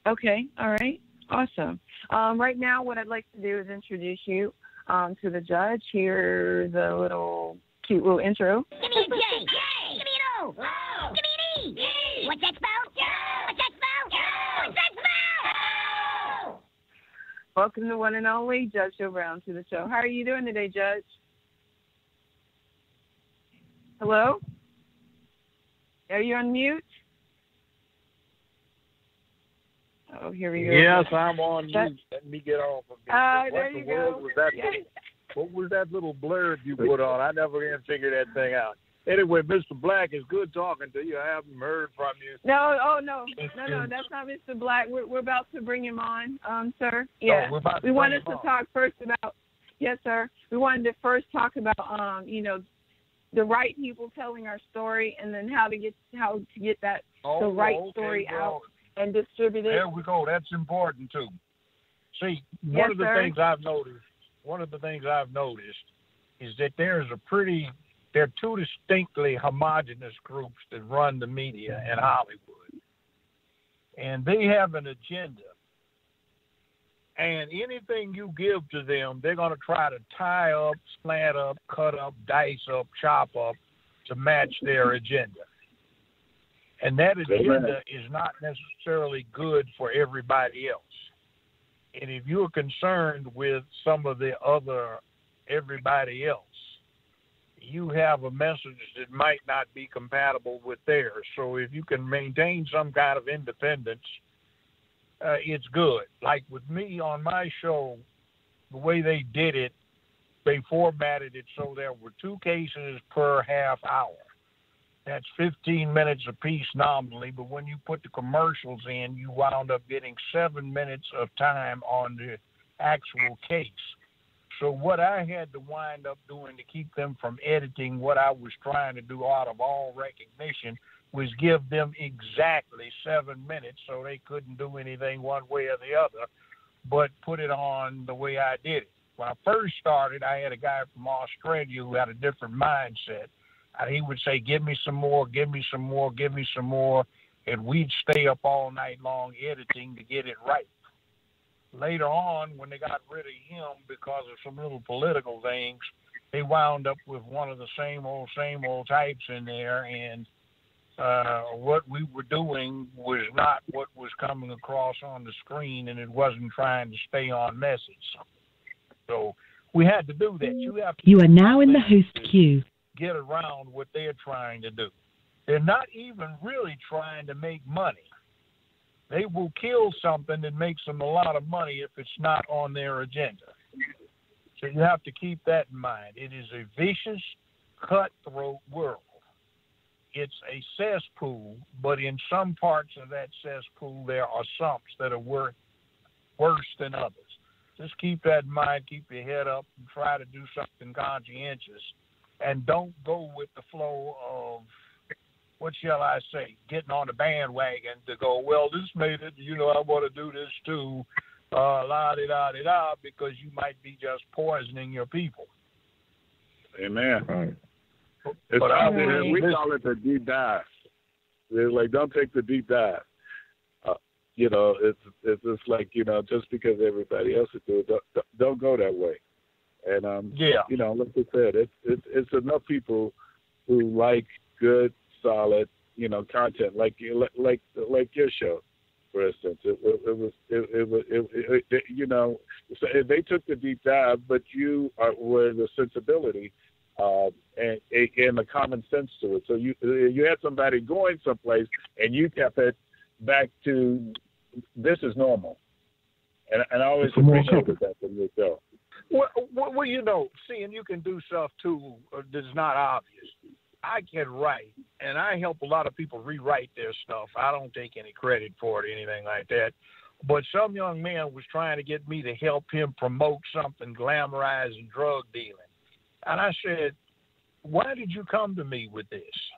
Okay. All right. Awesome. Right now, what I'd like to do is introduce you to the judge. Here's a cute little intro. Give me a J. Give me an O. Give me an E. What's that spell? What's that spell? What's that spell? Welcome to one and only Judge Joe Brown to the show. How are you doing today, Judge? Hello? Are you on mute? Oh, here we go. Yes, I'm on mute. Let me get off of this. There you go. What was that little blurb you put on? I never can figure that thing out. Anyway, Mr. Black, it's good talking to you. I haven't heard from you. No, that's not Mr. Black. We're about to bring him on, sir. Yeah. We wanted to talk first about. Yes, sir. We wanted to first talk about, the right people telling our story, and then how to get that the right story out and distribute it. There we go. That's important too. See, one of the things I've noticed is that there are two distinctly homogenous groups that run the media in Hollywood, and they have an agenda. And anything you give to them, they're going to try to tie up, slant up, cut up, dice up, chop up to match their agenda. And that agenda is not necessarily good for everybody else. And if you're concerned with some of the other everybody else, you have a message that might not be compatible with theirs. So if you can maintain some kind of independence, it's good. Like with me on my show, the way they did it, they formatted it so there were 2 cases per half hour. That's 15 minutes apiece nominally, but when you put the commercials in, you wound up getting 7 minutes of time on the actual case. So what I had to wind up doing to keep them from editing what I was trying to do out of all recognition was give them exactly 7 minutes so they couldn't do anything one way or the other, but put it on the way I did it. When I first started, I had a guy from Australia who had a different mindset. And he would say, give me some more, give me some more, give me some more, and we'd stay up all night long editing to get it right. Later on, when they got rid of him because of some little political things, they wound up with one of the same old types in there, and what we were doing was not what was coming across on the screen, and it wasn't trying to stay on message. So we had to do that. You are now in the host queue. Get around what they're trying to do. They're not even really trying to make money. They will kill something that makes them a lot of money if it's not on their agenda. So you have to keep that in mind. It is a vicious, cutthroat world. It's a cesspool, but in some parts of that cesspool, there are sumps that are worse than others. Just keep that in mind. Keep your head up and try to do something conscientious. And don't go with the flow of, what shall I say, getting on the bandwagon to go, well, this made it, I want to do this too, la-di-da-di-da, because you might be just poisoning your people. Amen. Right. We call it the deep dive. It's like, don't take the deep dive. It's just like, just because everybody else is doing it, don't go that way. And like I said, it's enough people who like good, solid, content, like your show, for instance. They took the deep dive, but you were the sensibility and the common sense to it. So you had somebody going someplace, and you kept it back to this is normal. And I always appreciated that from your show. Well, seeing you can do stuff too that's not obvious. I can write, and I help a lot of people rewrite their stuff. I don't take any credit for it or anything like that. But some young man was trying to get me to help him promote something glamorizing drug dealing. And I said, why did you come to me with this?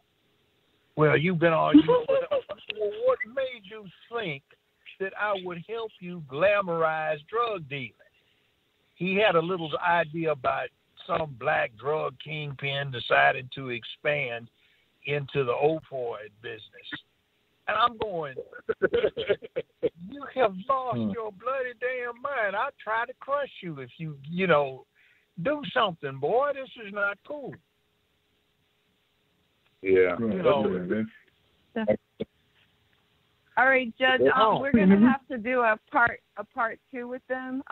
Well, you've been on. Well, what made you think that I would help you glamorize drug dealing? He had a little idea about some black drug kingpin decided to expand into the opioid business. And I'm going, you have lost your bloody damn mind. I'd try to crush you if you do something, boy. This is not cool. Yeah. All right, Judge. We're gonna have to do a part 2 with them.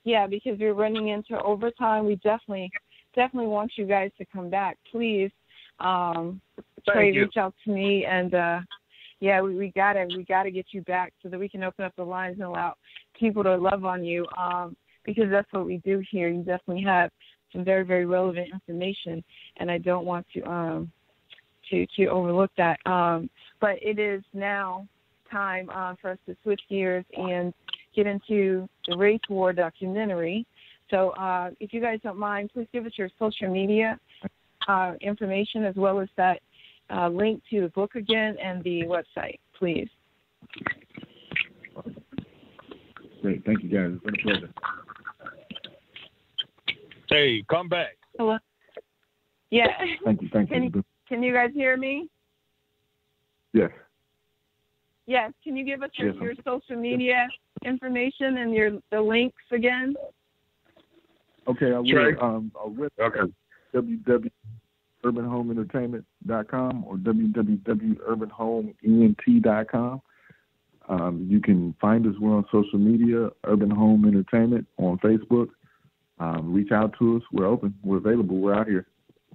Because we're running into overtime. We definitely want you guys to come back. Please, Trey, reach out to me, and we gotta get you back so that we can open up the lines and allow people to love on you. Because that's what we do here. You definitely have some very, very relevant information, and I don't want to overlook that. But it is now time for us to switch gears and get into the race war documentary. So if you guys don't mind, please give us your social media information as well as that link to the book again and the website, please. Great. Thank you, guys. It's been a pleasure. Hey, come back. Hello? Yeah. Thank you. Can you guys hear me? Yes. Yes. Can you give us your social media information and the links again? Okay, I will. www.urbanhomeentertainment.com or www.urbanhomeent.com. You can find us. We're on social media, Urban Home Entertainment on Facebook. Reach out to us. We're open. We're available. We're out here.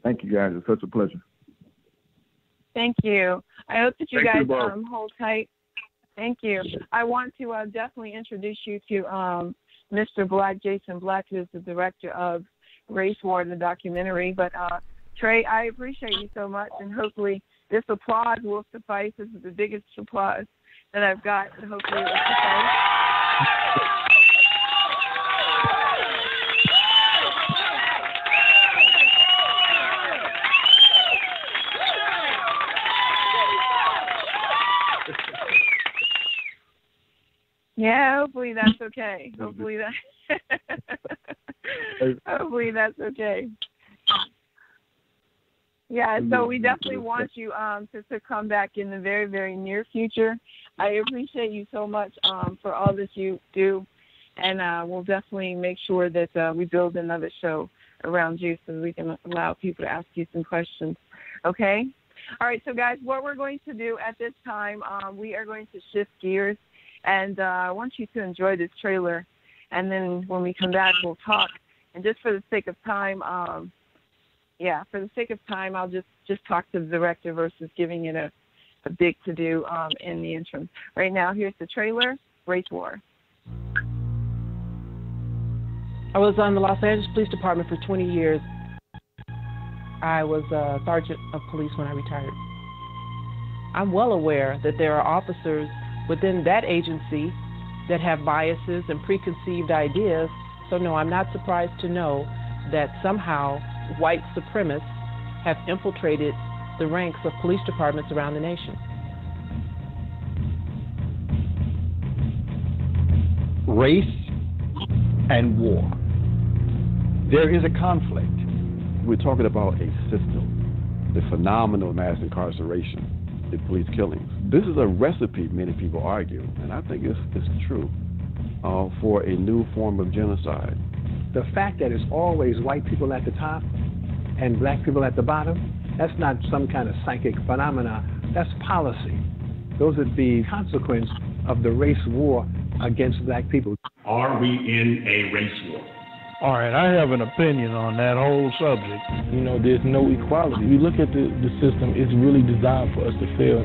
Thank you, guys. It's such a pleasure. Thank you. I hope that you guys hold tight. Thank you. I want to definitely introduce you to Mr. Black, Jason Black, who is the director of Race War, the documentary. But, Trey, I appreciate you so much, and hopefully this applause will suffice. This is the biggest applause that I've got, and hopefully it will suffice. Yeah, hopefully that's okay. Hopefully that's okay. Yeah, so we definitely want you to come back in the very, very near future. I appreciate you so much for all that you do, and we'll definitely make sure that we build another show around you so we can allow people to ask you some questions. Okay? All right, so guys, what we're going to do at this time, we are going to shift gears. And I want you to enjoy this trailer, and then when we come back, we'll talk. And just for the sake of time, I'll just talk to the director versus giving it a big to-do in the interim. Right now, here's the trailer, Race War. I was on the Los Angeles Police Department for 20 years. I was a sergeant of police when I retired. I'm well aware that there are officers within that agency that have biases and preconceived ideas. So no, I'm not surprised to know that somehow white supremacists have infiltrated the ranks of police departments around the nation. Race and war. There is a conflict. We're talking about a system, the phenomenal mass incarceration, the police killings. This is a recipe, many people argue, and I think it's true, for a new form of genocide. The fact that it's always white people at the top and black people at the bottom, that's not some kind of psychic phenomena, that's policy. Those would be consequence of the race war against black people. Are we in a race war? All right, I have an opinion on that whole subject. There's no equality. You look at the system, it's really designed for us to fail.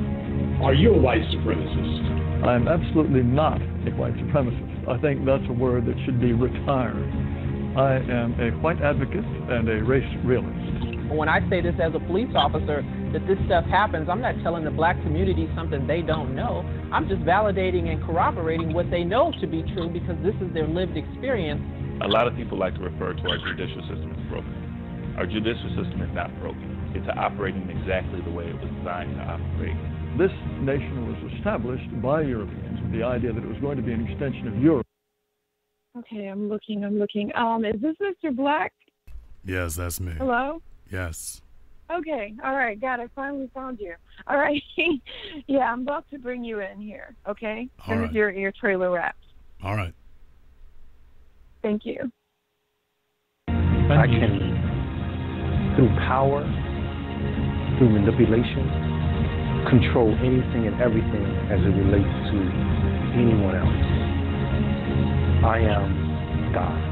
Are you a white supremacist? I'm absolutely not a white supremacist. I think that's a word that should be retired. I am a white advocate and a race realist. When I say this as a police officer, that this stuff happens, I'm not telling the black community something they don't know. I'm just validating and corroborating what they know to be true because this is their lived experience. A lot of people like to refer to our judicial system as broken. Our judicial system is not broken. It's operating exactly the way it was designed to operate. This nation was established by Europeans with the idea that it was going to be an extension of Europe. Okay, I'm looking. Is this Mr. Black? Yes, that's me. Hello? Yes. Okay, all right, got it. I finally found you. All right, yeah, I'm about to bring you in here. Okay, as soon as your trailer wraps. All right. Thank you. I can, through power, through manipulation, control anything and everything as it relates to anyone else. I am God.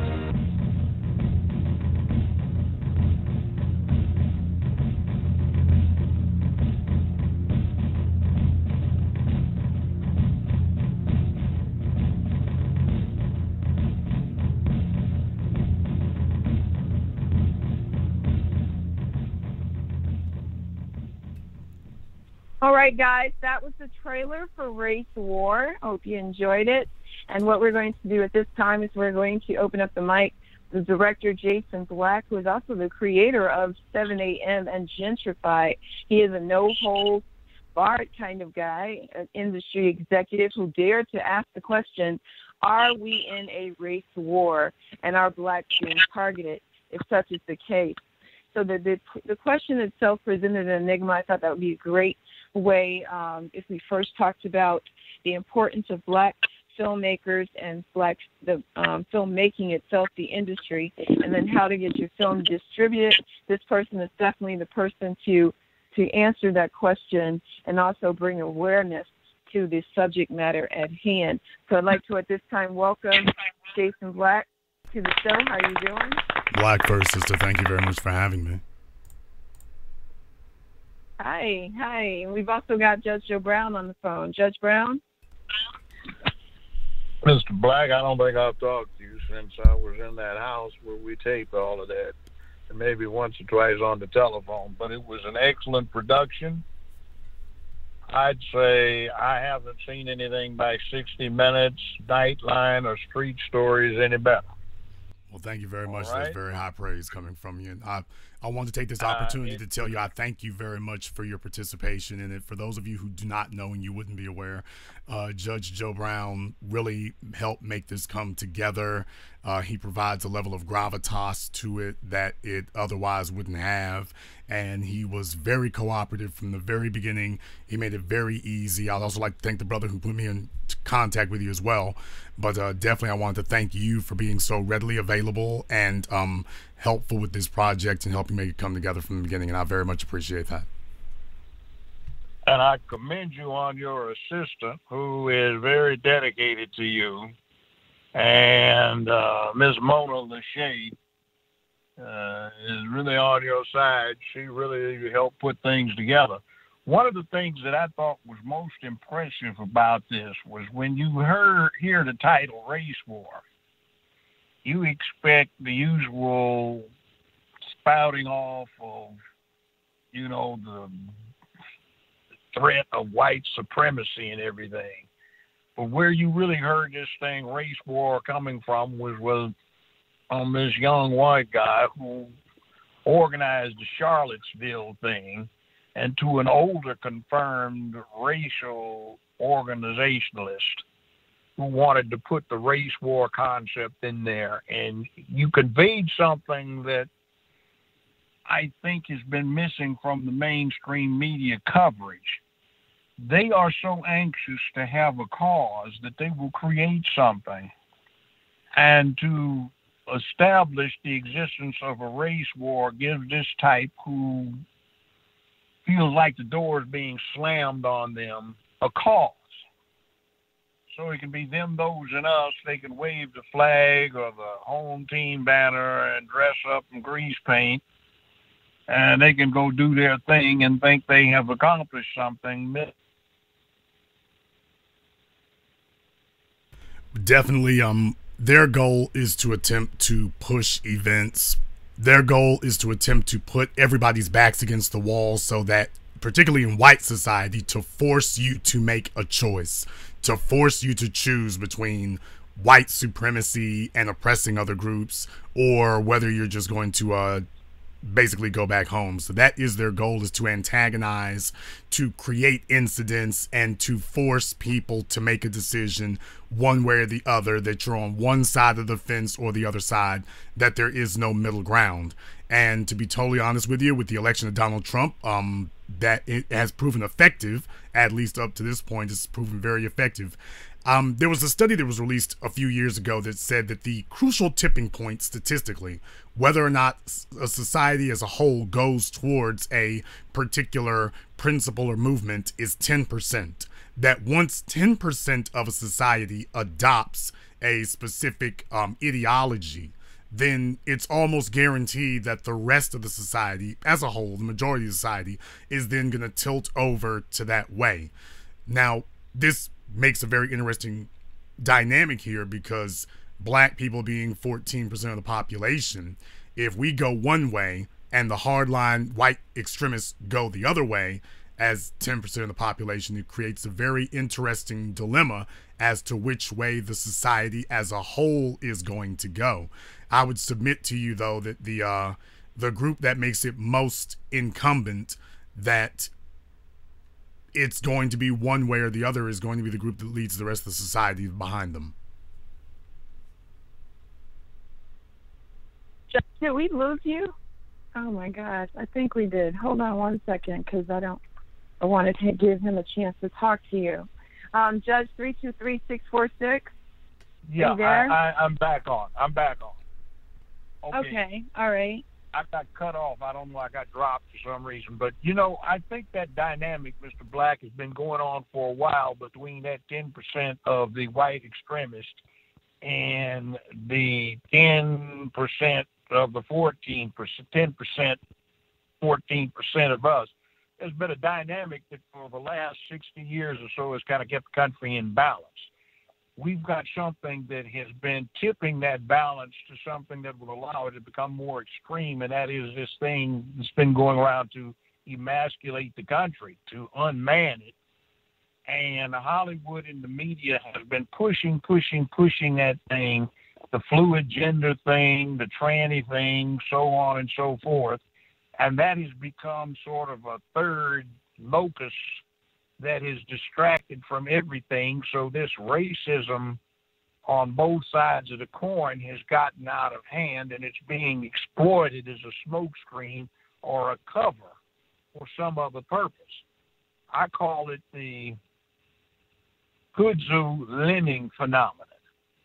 All right, guys, that was the trailer for Race War. I hope you enjoyed it. And what we're going to do at this time is we're going to open up the mic to the director, Jason Black, who is also the creator of 7 a.m. and Gentrify. He is a no-holds-barred kind of guy, an industry executive who dared to ask the question, are we in a race war, and are blacks being targeted, if such is the case? So the question itself presented an enigma. I thought that would be a great way if we first talked about the importance of black filmmakers and black filmmaking itself, the industry, and then how to get your film distributed. This person is definitely the person to answer that question and also bring awareness to the subject matter at hand. So I'd like to at this time welcome Jason Black to the show. How are you doing? Black first, sister. Thank you very much for having me. Hi. We've also got Judge Joe Brown on the phone. Judge Brown? Mr. Black, I don't think I've talked to you since I was in that house where we taped all of that, and maybe once or twice on the telephone, but it was an excellent production. I'd say I haven't seen anything by 60 Minutes, Nightline, or Street Stories any better. Well, thank you very much. Right. That's very high praise coming from you. And I want to take this opportunity to tell you I thank you very much for your participation in it. For those of you who do not know and you wouldn't be aware, Judge Joe Brown really helped make this come together. He provides a level of gravitas to it that it otherwise wouldn't have. And he was very cooperative from the very beginning. He made it very easy. I'd also like to thank the brother who put me in contact with you as well. But definitely I wanted to thank you for being so readily available and helpful with this project and helping make it come together from the beginning. And I very much appreciate that. And I commend you on your assistant, who is very dedicated to you. And Miss Mona Lachey is really on your side. She really helped put things together. One of the things that I thought was most impressive about this was when you hear the title Race War, you expect the usual spouting off of, the threat of white supremacy and everything. But where you really heard this thing, Race War, coming from was on this young white guy who organized the Charlottesville thing, and to an older confirmed racial organizationalist who wanted to put the race war concept in there. And you conveyed something that I think has been missing from the mainstream media coverage. They are so anxious to have a cause that they will create something. And to establish the existence of a race war gives this type who feels like the door is being slammed on them a cause. So it can be them, those, and us. They can wave the flag or the home team banner and dress up in grease paint, and they can go do their thing and think they have accomplished something. Definitely, their goal is to attempt to push events. Their goal is to attempt to put everybody's backs against the wall so that, particularly in white society, to force you to make a choice, to force you to choose between white supremacy and oppressing other groups, or whether you're just going to basically go back home. So that is their goal, is to antagonize, to create incidents, and to force people to make a decision one way or the other, that you're on one side of the fence or the other side, that there is no middle ground. And to be totally honest with you, with the election of Donald Trump, that it has proven effective, at least up to this point, it's proven very effective. There was a study that was released a few years ago that said that the crucial tipping point statistically, whether or not a society as a whole goes towards a particular principle or movement, is 10%. That once 10% of a society adopts a specific ideology, then it's almost guaranteed that the rest of the society as a whole, the majority of society, is then going to tilt over to that way. Now, this makes a very interesting dynamic here, because black people being 14% of the population, if we go one way and the hardline white extremists go the other way as 10% of the population, it creates a very interesting dilemma as to which way the society as a whole is going to go. I would submit to you, though, that the group that makes it most incumbent that it's going to be one way or the other is going to be the group that leads the rest of the society behind them. Did we lose you? Oh my gosh, I think we did. Hold on one second, because I wanted to give him a chance to talk to you. Judge 323646. Yeah, I'm back on. Okay, all right. I got cut off. I don't know. I got dropped for some reason. But, I think that dynamic, Mr. Black, has been going on for a while between that 10% of the white extremists and the 10% of the 14%, 10%, 14% of us. There's been a dynamic that for the last 60 years or so has kind of kept the country in balance. We've got something that has been tipping that balance to something that will allow it to become more extreme, and that is this thing that's been going around to emasculate the country, to unman it. And Hollywood and the media has been pushing that thing, the fluid gender thing, the tranny thing, so on and so forth. And that has become sort of a third locus that is distracted from everything. So this racism on both sides of the coin has gotten out of hand, and it's being exploited as a smokescreen or a cover for some other purpose. I call it the Kudzu lemming phenomenon.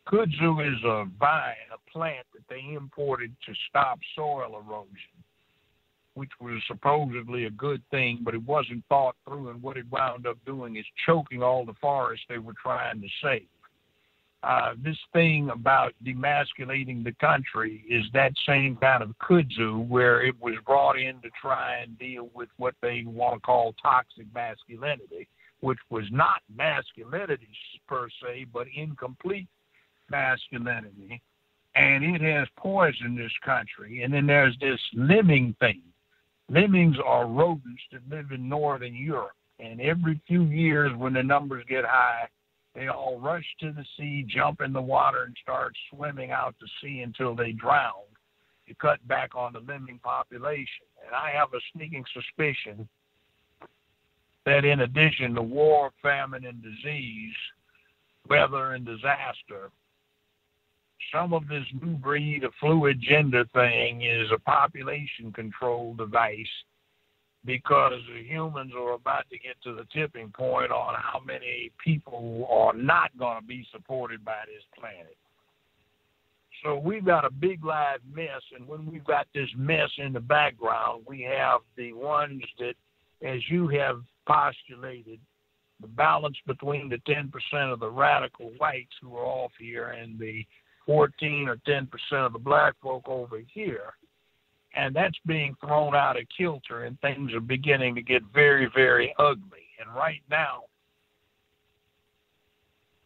Kudzu is a vine, a plant that they imported to stop soil erosion, which was supposedly a good thing, but it wasn't thought through, and what it wound up doing is choking all the forests they were trying to save. This thing about demasculating the country is that same kind of kudzu, where it was brought in to try and deal with what they want to call toxic masculinity, which was not masculinity per se, but incomplete masculinity. And it has poisoned this country. And then there's this lemming thing. Lemmings are rodents that live in northern Europe, and every few years when the numbers get high, they all rush to the sea, jump in the water, and start swimming out to sea until they drown to cut back on the lemming population. And I have a sneaking suspicion that in addition to war, famine, and disease, weather, and disaster, some of this new breed of fluid gender thing is a population control device, because the humans are about to get to the tipping point on how many people are not going to be supported by this planet. So we've got a big live mess, and when we've got this mess in the background, we have the ones that, as you have postulated, the balance between the 10% of the radical whites who are off here and the 14 or 10% of the black folk over here. And that's being thrown out of kilter, and things are beginning to get very, very ugly. And right now,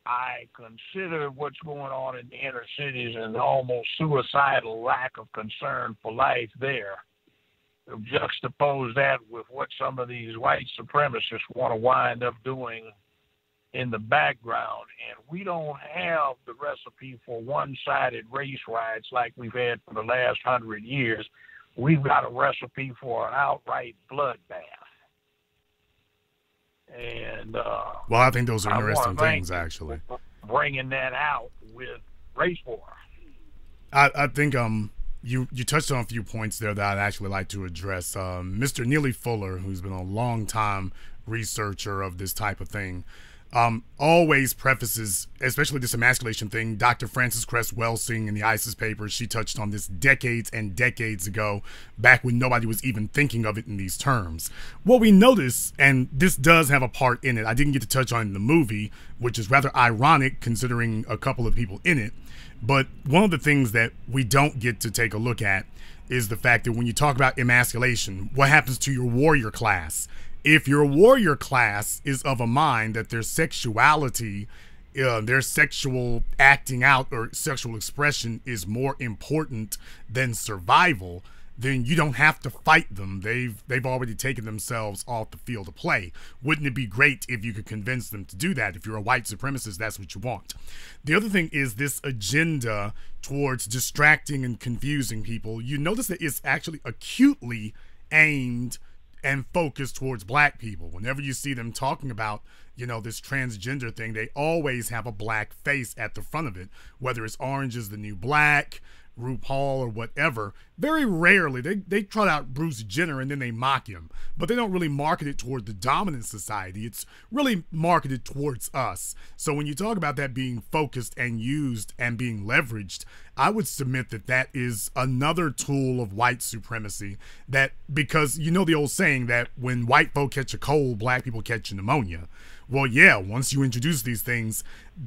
I consider what's going on in the inner cities and the almost suicidal lack of concern for life there. Juxtapose that with what some of these white supremacists want to wind up doing in the background, and we don't have the recipe for one-sided race riots like we've had for the last 100 years. We've got a recipe for an outright bloodbath. And well, I think those are interesting things, actually. Bringing that out with race war. I think you touched on a few points there that I'd actually like to address. Mr. Neely Fuller, who's been a long time researcher of this type of thing, always prefaces, especially this emasculation thing. Dr. Frances Cress Welsing in the ISIS papers, she touched on this decades and decades ago, back when nobody was even thinking of it in these terms. What we notice, and this does have a part in it, I didn't get to touch on in the movie, which is rather ironic considering a couple of people in it, but one of the things that we don't get to take a look at is the fact that when you talk about emasculation, what happens to your warrior class? If your warrior class is of a mind that their sexuality, their sexual acting out or sexual expression is more important than survival, then you don't have to fight them. They've already taken themselves off the field of play. Wouldn't it be great if you could convince them to do that? If you're a white supremacist, that's what you want. The other thing is this agenda towards distracting and confusing people. You notice that it's actually acutely aimed and focused towards black people. Whenever you see them talking about, you know, this transgender thing, they always have a black face at the front of it, whether it's Orange is the New Black, RuPaul, or whatever. Very rarely, they trot out Bruce Jenner and then they mock him, but they don't really market it toward the dominant society. It's really marketed towards us. So when you talk about that being focused and used and being leveraged, I would submit that that is another tool of white supremacy, that because you know the old saying that when white folk catch a cold, black people catch pneumonia. Well, yeah, once you introduce these things,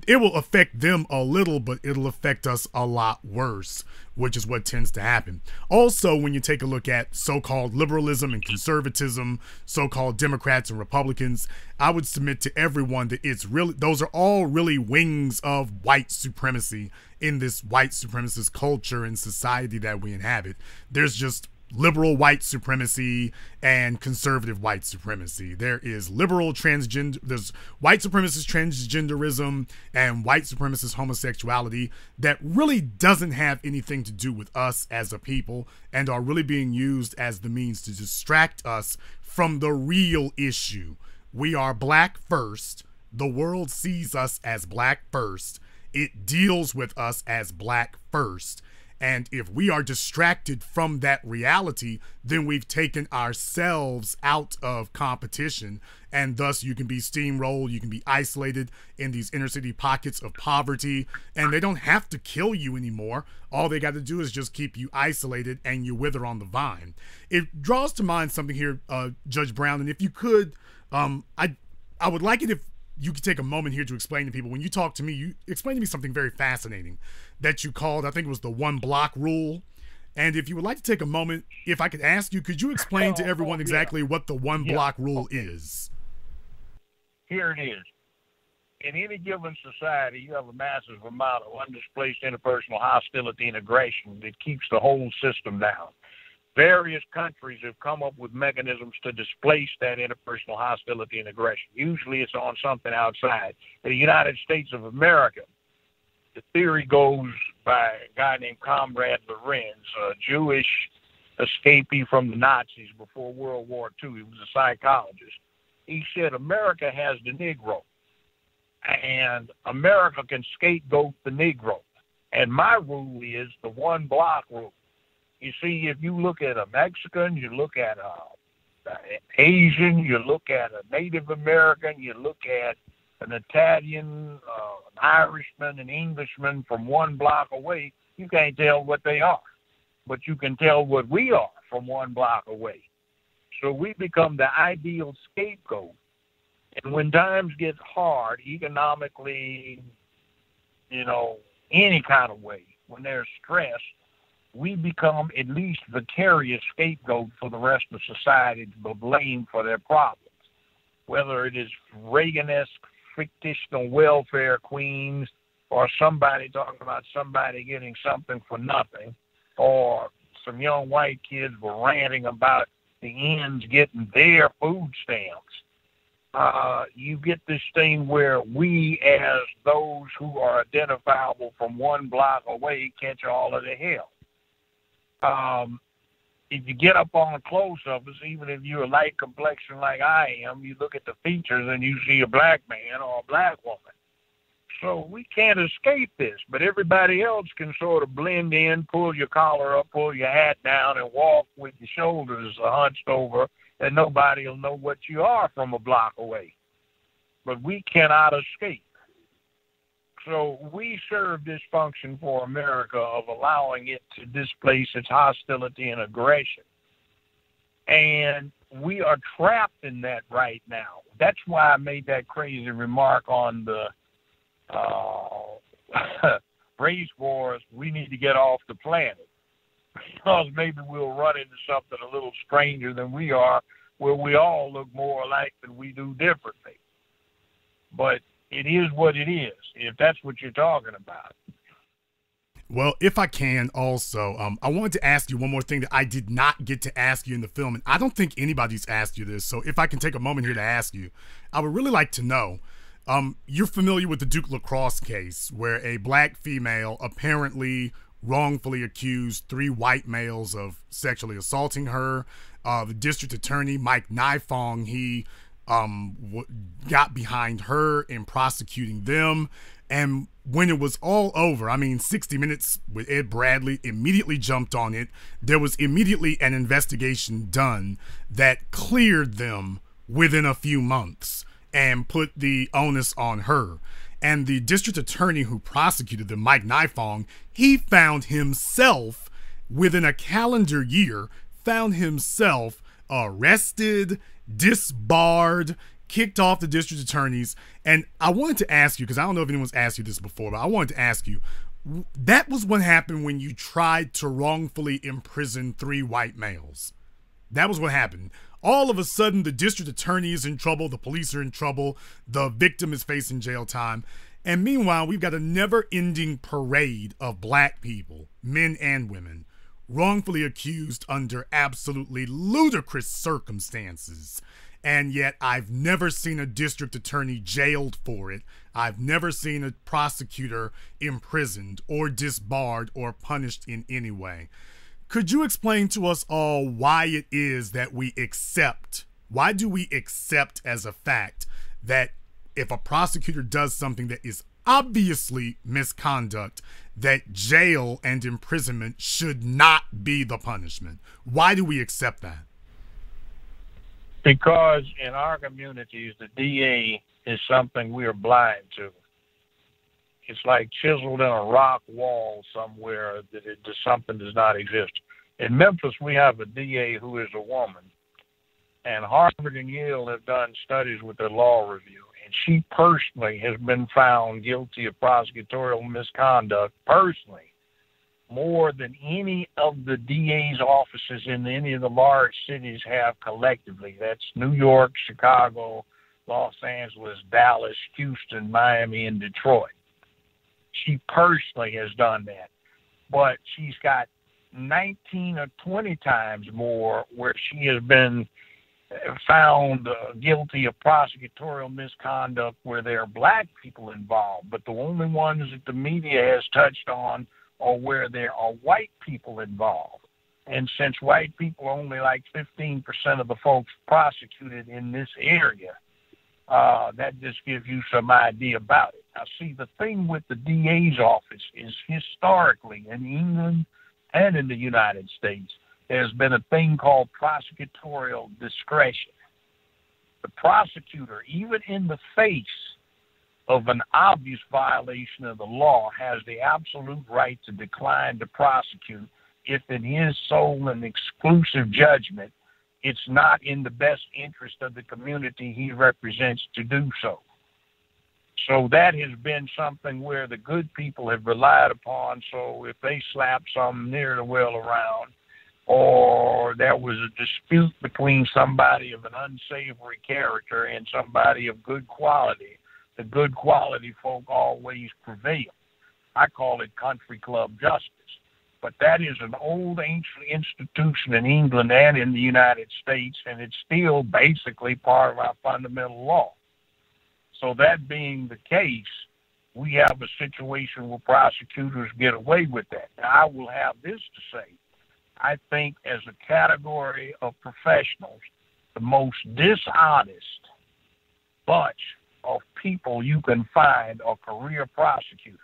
it will affect them a little, but it'll affect us a lot worse, which is what tends to happen. Also, when you take a look at so-called liberalism and conservatism, so-called Democrats and Republicans, I would submit to everyone that it's really, those are all really wings of white supremacy in this white supremacist culture and society that we inhabit. There's just liberal white supremacy and conservative white supremacy. There is liberal transgender, there's white supremacist transgenderism and white supremacist homosexuality that really doesn't have anything to do with us as a people and are really being used as the means to distract us from the real issue. We are black first. The world sees us as black first. It deals with us as black first. And if we are distracted from that reality, then we've taken ourselves out of competition, and thus you can be steamrolled, you can be isolated in these inner city pockets of poverty, and they don't have to kill you anymore. All they got to do is just keep you isolated and you wither on the vine. It draws to mind something here, Judge Brown, and if you could, I would like it if you could take a moment here to explain to people, when you talk to me, you explain to me something very fascinating that you called, I think it was the 1 block rule. And if you would like to take a moment, if I could ask you, could you explain to everyone exactly what the 1 block rule is? Here it is. In any given society, you have a massive amount of undisplaced interpersonal hostility and aggression that keeps the whole system down. Various countries have come up with mechanisms to displace that interpersonal hostility and aggression. Usually it's on something outside. In the United States of America, the theory goes by a guy named Comrade Lorenz, a Jewish escapee from the Nazis before World War II. He was a psychologist. He said America has the Negro, and America can scapegoat the Negro. And my rule is the 1 block rule. You see, if you look at a Mexican, you look at an Asian, you look at a Native American, you look at an Italian, an Irishman, an Englishman from 1 block away, you can't tell what they are. But you can tell what we are from 1 block away. So we become the ideal scapegoat. And when times get hard, economically, you know, any kind of way, when there's stress, we become at least vicarious scapegoat for the rest of society to be blamed for their problems. Whether it is Reagan-esque fictional welfare queens, or somebody talking about somebody getting something for nothing, or some young white kids were ranting about the ends getting their food stamps. You get this thing where we, as those who are identifiable from 1 block away, catch all of the hell. If you get up on close of us, even if you're a light complexion like I am, you look at the features and you see a black man or a black woman. So we can't escape this, but everybody else can sort of blend in, pull your collar up, pull your hat down, and walk with your shoulders hunched over, and nobody will know what you are from a block away. But we cannot escape. So we serve this function for America of allowing it to displace its hostility and aggression. And we are trapped in that right now. That's why I made that crazy remark on the race wars. We need to get off the planet, because maybe we'll run into something a little stranger than we are, where we all look more alike than we do differently. But it is what it is, if that's what you're talking about. Well, if I can also, I wanted to ask you one more thing that I did not get to ask you in the film, and I don't think anybody's asked you this, so if I can take a moment here to ask you, I would really like to know, you're familiar with the Duke Lacrosse case, where a black female apparently wrongfully accused 3 white males of sexually assaulting her. The district attorney, Mike Nifong, he got behind her in prosecuting them. And when it was all over, 60 Minutes with Ed Bradley immediately jumped on it. There was immediately an investigation done that cleared them within a few months and put the onus on her. And the district attorney who prosecuted them, Mike Nifong, he found himself, within a calendar year, found himself arrested, disbarred, kicked off the district attorneys. And I wanted to ask you, because I don't know if anyone's asked you this before, but I wanted to ask you, that was what happened when you tried to wrongfully imprison 3 white males. That was what happened. All of a sudden, the district attorney is in trouble, the police are in trouble, the victim is facing jail time. And meanwhile, we've got a never-ending parade of black people, men and women, wrongfully accused under absolutely ludicrous circumstances. And yet I've never seen a district attorney jailed for it. I've never seen a prosecutor imprisoned or disbarred or punished in any way. Could you explain to us all why it is that we accept, why do we accept as a fact that if a prosecutor does something that is obviously misconduct, that jail and imprisonment should not be the punishment? Why do we accept that? Because in our communities, the DA is something we are blind to. It's like chiseled in a rock wall somewhere that something does not exist. In Memphis, we have a DA who is a woman, and Harvard and Yale have done studies with their law review, and she personally has been found guilty of prosecutorial misconduct, personally, more than any of the DA's offices in any of the large cities have collectively. That's New York, Chicago, Los Angeles, Dallas, Houston, Miami, and Detroit. She personally has done that. But she's got 19 or 20 times more where she has been found guilty of prosecutorial misconduct where there are black people involved. But the only ones that the media has touched on or where there are white people involved. And since white people are only like 15% of the folks prosecuted in this area, that just gives you some idea about it. Now, see, the thing with the DA's office is historically in England and in the United States, there's been a thing called prosecutorial discretion. The prosecutor, even in the face of an obvious violation of the law, has the absolute right to decline to prosecute if in his sole and exclusive judgment it's not in the best interest of the community he represents to do so. So that has been something where the good people have relied upon. So if they slap something near the well around, or there was a dispute between somebody of an unsavory character and somebody of good quality, the good quality folk always prevail. I call it country club justice. But that is an old ancient institution in England and in the United States, and it's still basically part of our fundamental law. So that being the case, we have a situation where prosecutors get away with that. Now, I will have this to say. I think as a category of professionals, the most dishonest bunch of people you can find are career prosecutors.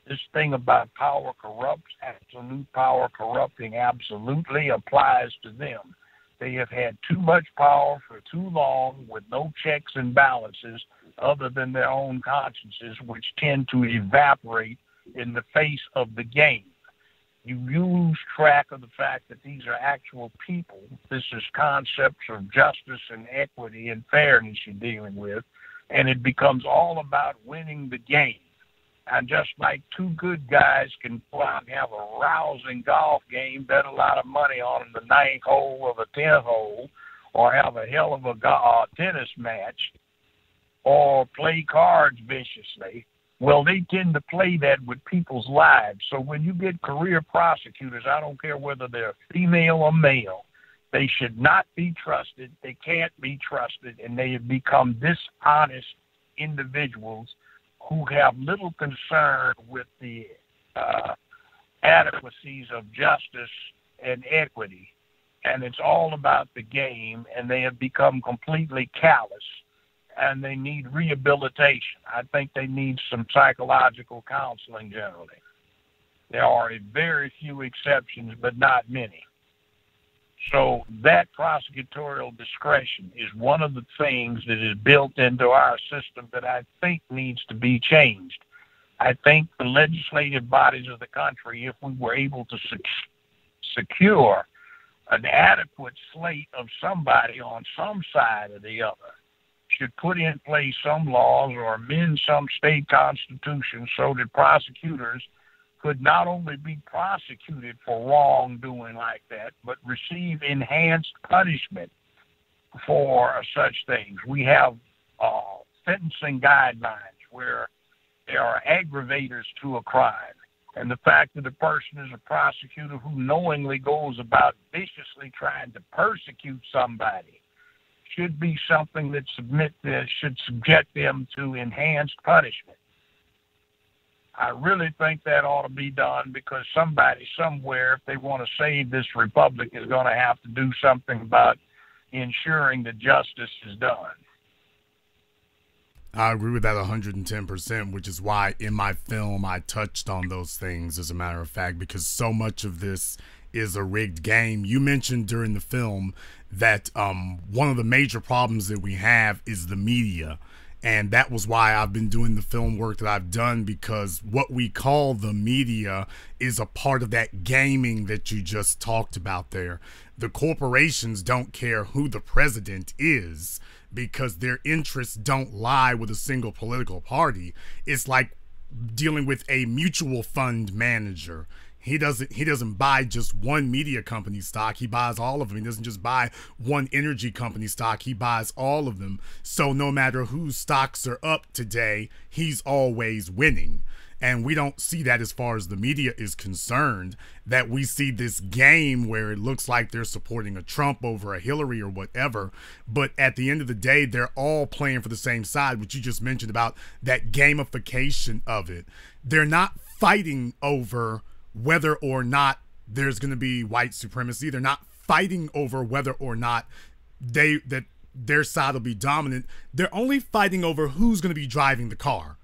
This thing about power corrupts, absolute power corrupting absolutely applies to them. They have had too much power for too long with no checks and balances other than their own consciences, which tend to evaporate in the face of the game. You lose track of the fact that these are actual people. This is concepts of justice and equity and fairness you're dealing with, and it becomes all about winning the game. And just like two good guys can go out and have a rousing golf game, bet a lot of money on the 9th hole or the 10th hole, or have a hell of a tennis match, or play cards viciously, well, they tend to play that with people's lives. So when you get career prosecutors, I don't care whether they're female or male, they should not be trusted, they can't be trusted, and they have become dishonest individuals who have little concern with the adequacies of justice and equity. And it's all about the game, and they have become completely callous, and they need rehabilitation. I think they need some psychological counseling generally. There are very few exceptions, but not many. So that prosecutorial discretion is one of the things that is built into our system that I think needs to be changed. I think the legislative bodies of the country, if we were able to secure an adequate slate of somebody on some side or the other, should put in place some laws or amend some state constitution so that prosecutors could not only be prosecuted for wrongdoing like that, but receive enhanced punishment for such things. We have sentencing guidelines where there are aggravators to a crime. And the fact that a person is a prosecutor who knowingly goes about viciously trying to persecute somebody should be something that should subject them to enhanced punishment. I really think that ought to be done because somebody somewhere, if they want to save this republic, is going to have to do something about ensuring that justice is done. I agree with that 110%, which is why in my film I touched on those things, as a matter of fact, because so much of this is a rigged game. You mentioned during the film that one of the major problems that we have is the media. And that was why I've been doing the film work that I've done, because what we call the media is a part of that gaming that you just talked about there. The corporations don't care who the president is because their interests don't lie with a single political party. It's like dealing with a mutual fund manager. He doesn't buy just one media company stock. He buys all of them. He doesn't just buy one energy company stock. He buys all of them. So no matter whose stocks are up today, he's always winning. And we don't see that as far as the media is concerned, that we see this game where it looks like they're supporting a Trump over a Hillary or whatever. But at the end of the day, they're all playing for the same side, which you just mentioned about that gamification of it. They're not fighting over whether or not there's going to be white supremacy. They're not fighting over whether or not their side will be dominant. They're only fighting over who's going to be driving the car.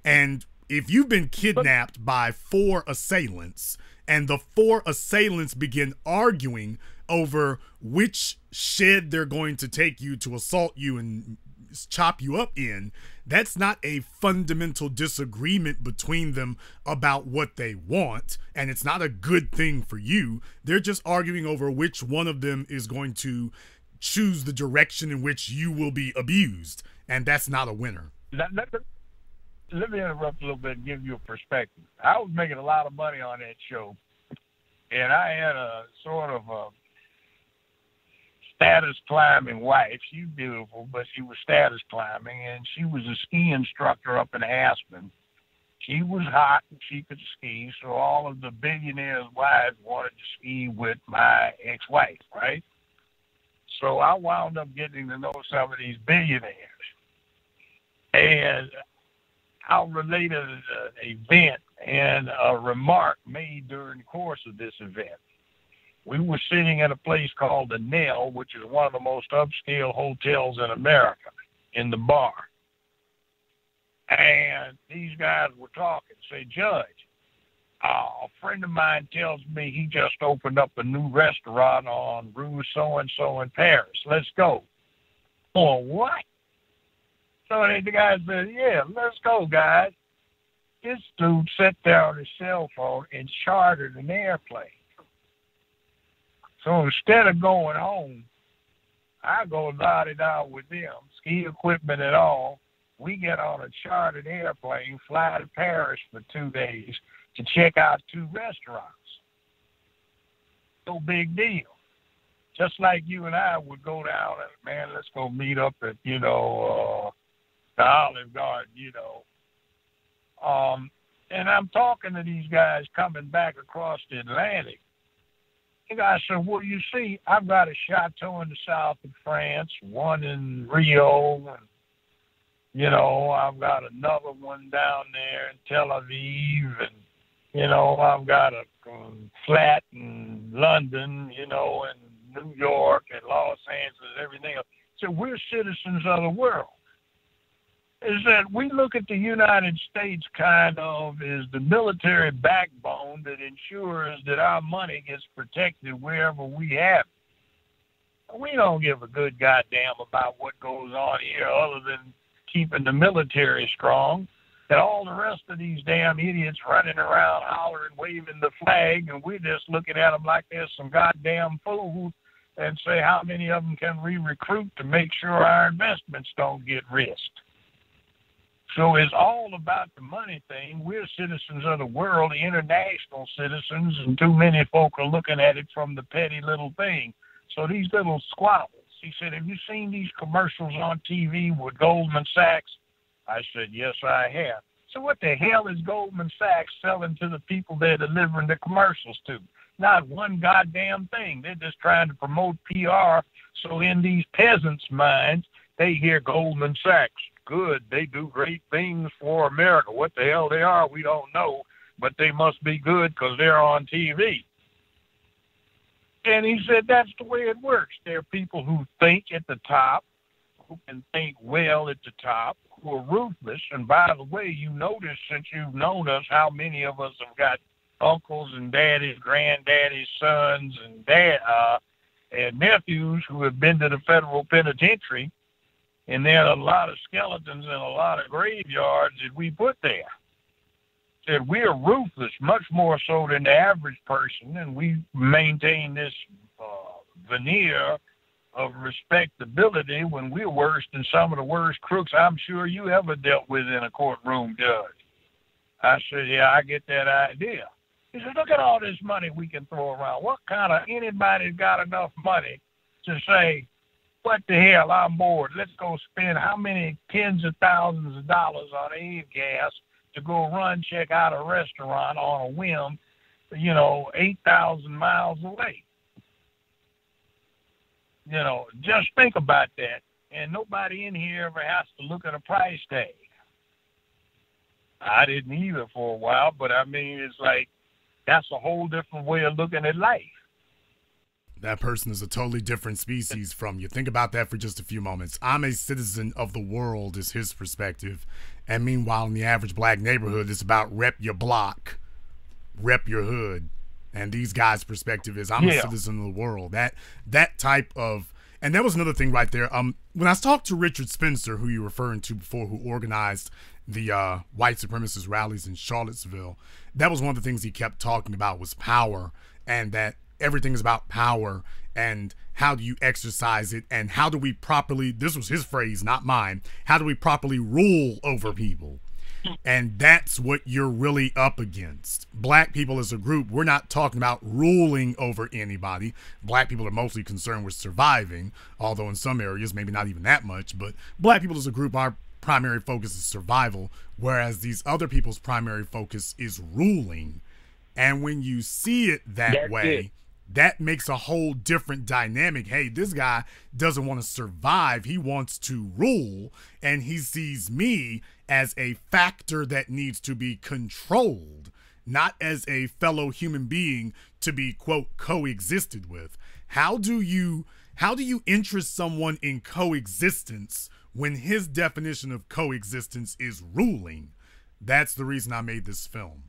And if you've been kidnapped by 4 assailants and the 4 assailants begin arguing over which shed they're going to take you to assault you and chop you up in, that's not a fundamental disagreement between them about what they want, and it's not a good thing for you. They're just arguing over which one of them is going to choose the direction in which you will be abused, and that's not a winner. Let me interrupt a little bit and give you a perspective. I was making a lot of money on that show, and I had a sort of a status climbing wife. She's beautiful, but she was status climbing, and she was a ski instructor up in Aspen. She was hot and she could ski, so all of the billionaires' wives wanted to ski with my ex-wife, right? So I wound up getting to know some of these billionaires, and I'll relate an event and a remark made during the course of this event. We were sitting at a place called the Nell, which is one of the most upscale hotels in America, in the bar. And these guys were talking. Say, Judge, a friend of mine tells me he just opened up a new restaurant on Rue so-and-so in Paris. Let's go. Oh, what? So the guy said, yeah, let's go, guys. This dude sat there on his cell phone and chartered an airplane. So instead of going home, I go lot it out with them, ski equipment and all. We get on a chartered airplane, fly to Paris for 2 days to check out 2 restaurants. No big deal. Just like you and I would go down and, man, let's go meet up at, the Olive Garden, And I'm talking to these guys coming back across the Atlantic. And I said, well, you see, I've got a chateau in the south of France, one in Rio, and I've got another one down there in Tel Aviv, and, I've got a flat in London, and New York and Los Angeles, everything else. So we're citizens of the world. Is that we look at the United States kind of as the military backbone that ensures that our money gets protected wherever we have it. We don't give a good goddamn about what goes on here other than keeping the military strong. And all the rest of these damn idiots running around hollering, waving the flag, and we're just looking at them like they're some goddamn fools and say how many of them can we recruit to make sure our investments don't get risked. So it's all about the money thing. We're citizens of the world, international citizens, and too many folk are looking at it from the petty little thing. So these little squabbles. He said, have you seen these commercials on TV with Goldman Sachs? I said, yes, I have. So what the hell is Goldman Sachs selling to the people they're delivering the commercials to? Not one goddamn thing. They're just trying to promote PR. So in these peasants' minds, they hear Goldman Sachs. Good. They do great things for America. What the hell they are, we don't know, but they must be good because they're on TV. And he said that's the way it works. There are people who think at the top, who can think well at the top, who are ruthless. And by the way, you notice since you've known us how many of us have got uncles and daddies, granddaddies, sons, and and nephews who have been to the federal penitentiary. And there are a lot of skeletons and a lot of graveyards that we put there. Said we are ruthless, much more so than the average person, and we maintain this veneer of respectability when we're worse than some of the worst crooks I'm sure you ever dealt with in a courtroom, Judge. I said, yeah, I get that idea. He said, look at all this money we can throw around. What kind of anybody's got enough money to say, what the hell, I'm bored. Let's go spend how many tens of thousands of dollars on aid gas to go check out a restaurant on a whim, 8,000 miles away. Just think about that. And nobody in here ever has to look at a price tag. I didn't either for a while, but I mean, it's like, that's a whole different way of looking at life. That person is a totally different species from you. Think about that for just a few moments. I'm a citizen of the world is his perspective. And meanwhile, in the average black neighborhood, it's about rep your block, rep your hood. And these guys' perspective is I'm a citizen of the world. That type of, and there was another thing right there. When I talked to Richard Spencer, who you were referring to before, who organized the white supremacist rallies in Charlottesville, that was one of the things he kept talking about was power, and that everything is about power and how do you exercise it and how do we properly, this was his phrase, not mine, how do we properly rule over people? And that's what you're really up against. Black people as a group, we're not talking about ruling over anybody. Black people are mostly concerned with surviving, although in some areas, maybe not even that much, but black people as a group, our primary focus is survival, whereas these other people's primary focus is ruling. And when you see it that way, that makes a whole different dynamic. Hey, this guy doesn't want to survive. He wants to rule, and he sees me as a factor that needs to be controlled, not as a fellow human being to be, quote, coexisted with. How do you interest someone in coexistence when his definition of coexistence is ruling. That's the reason I made this film.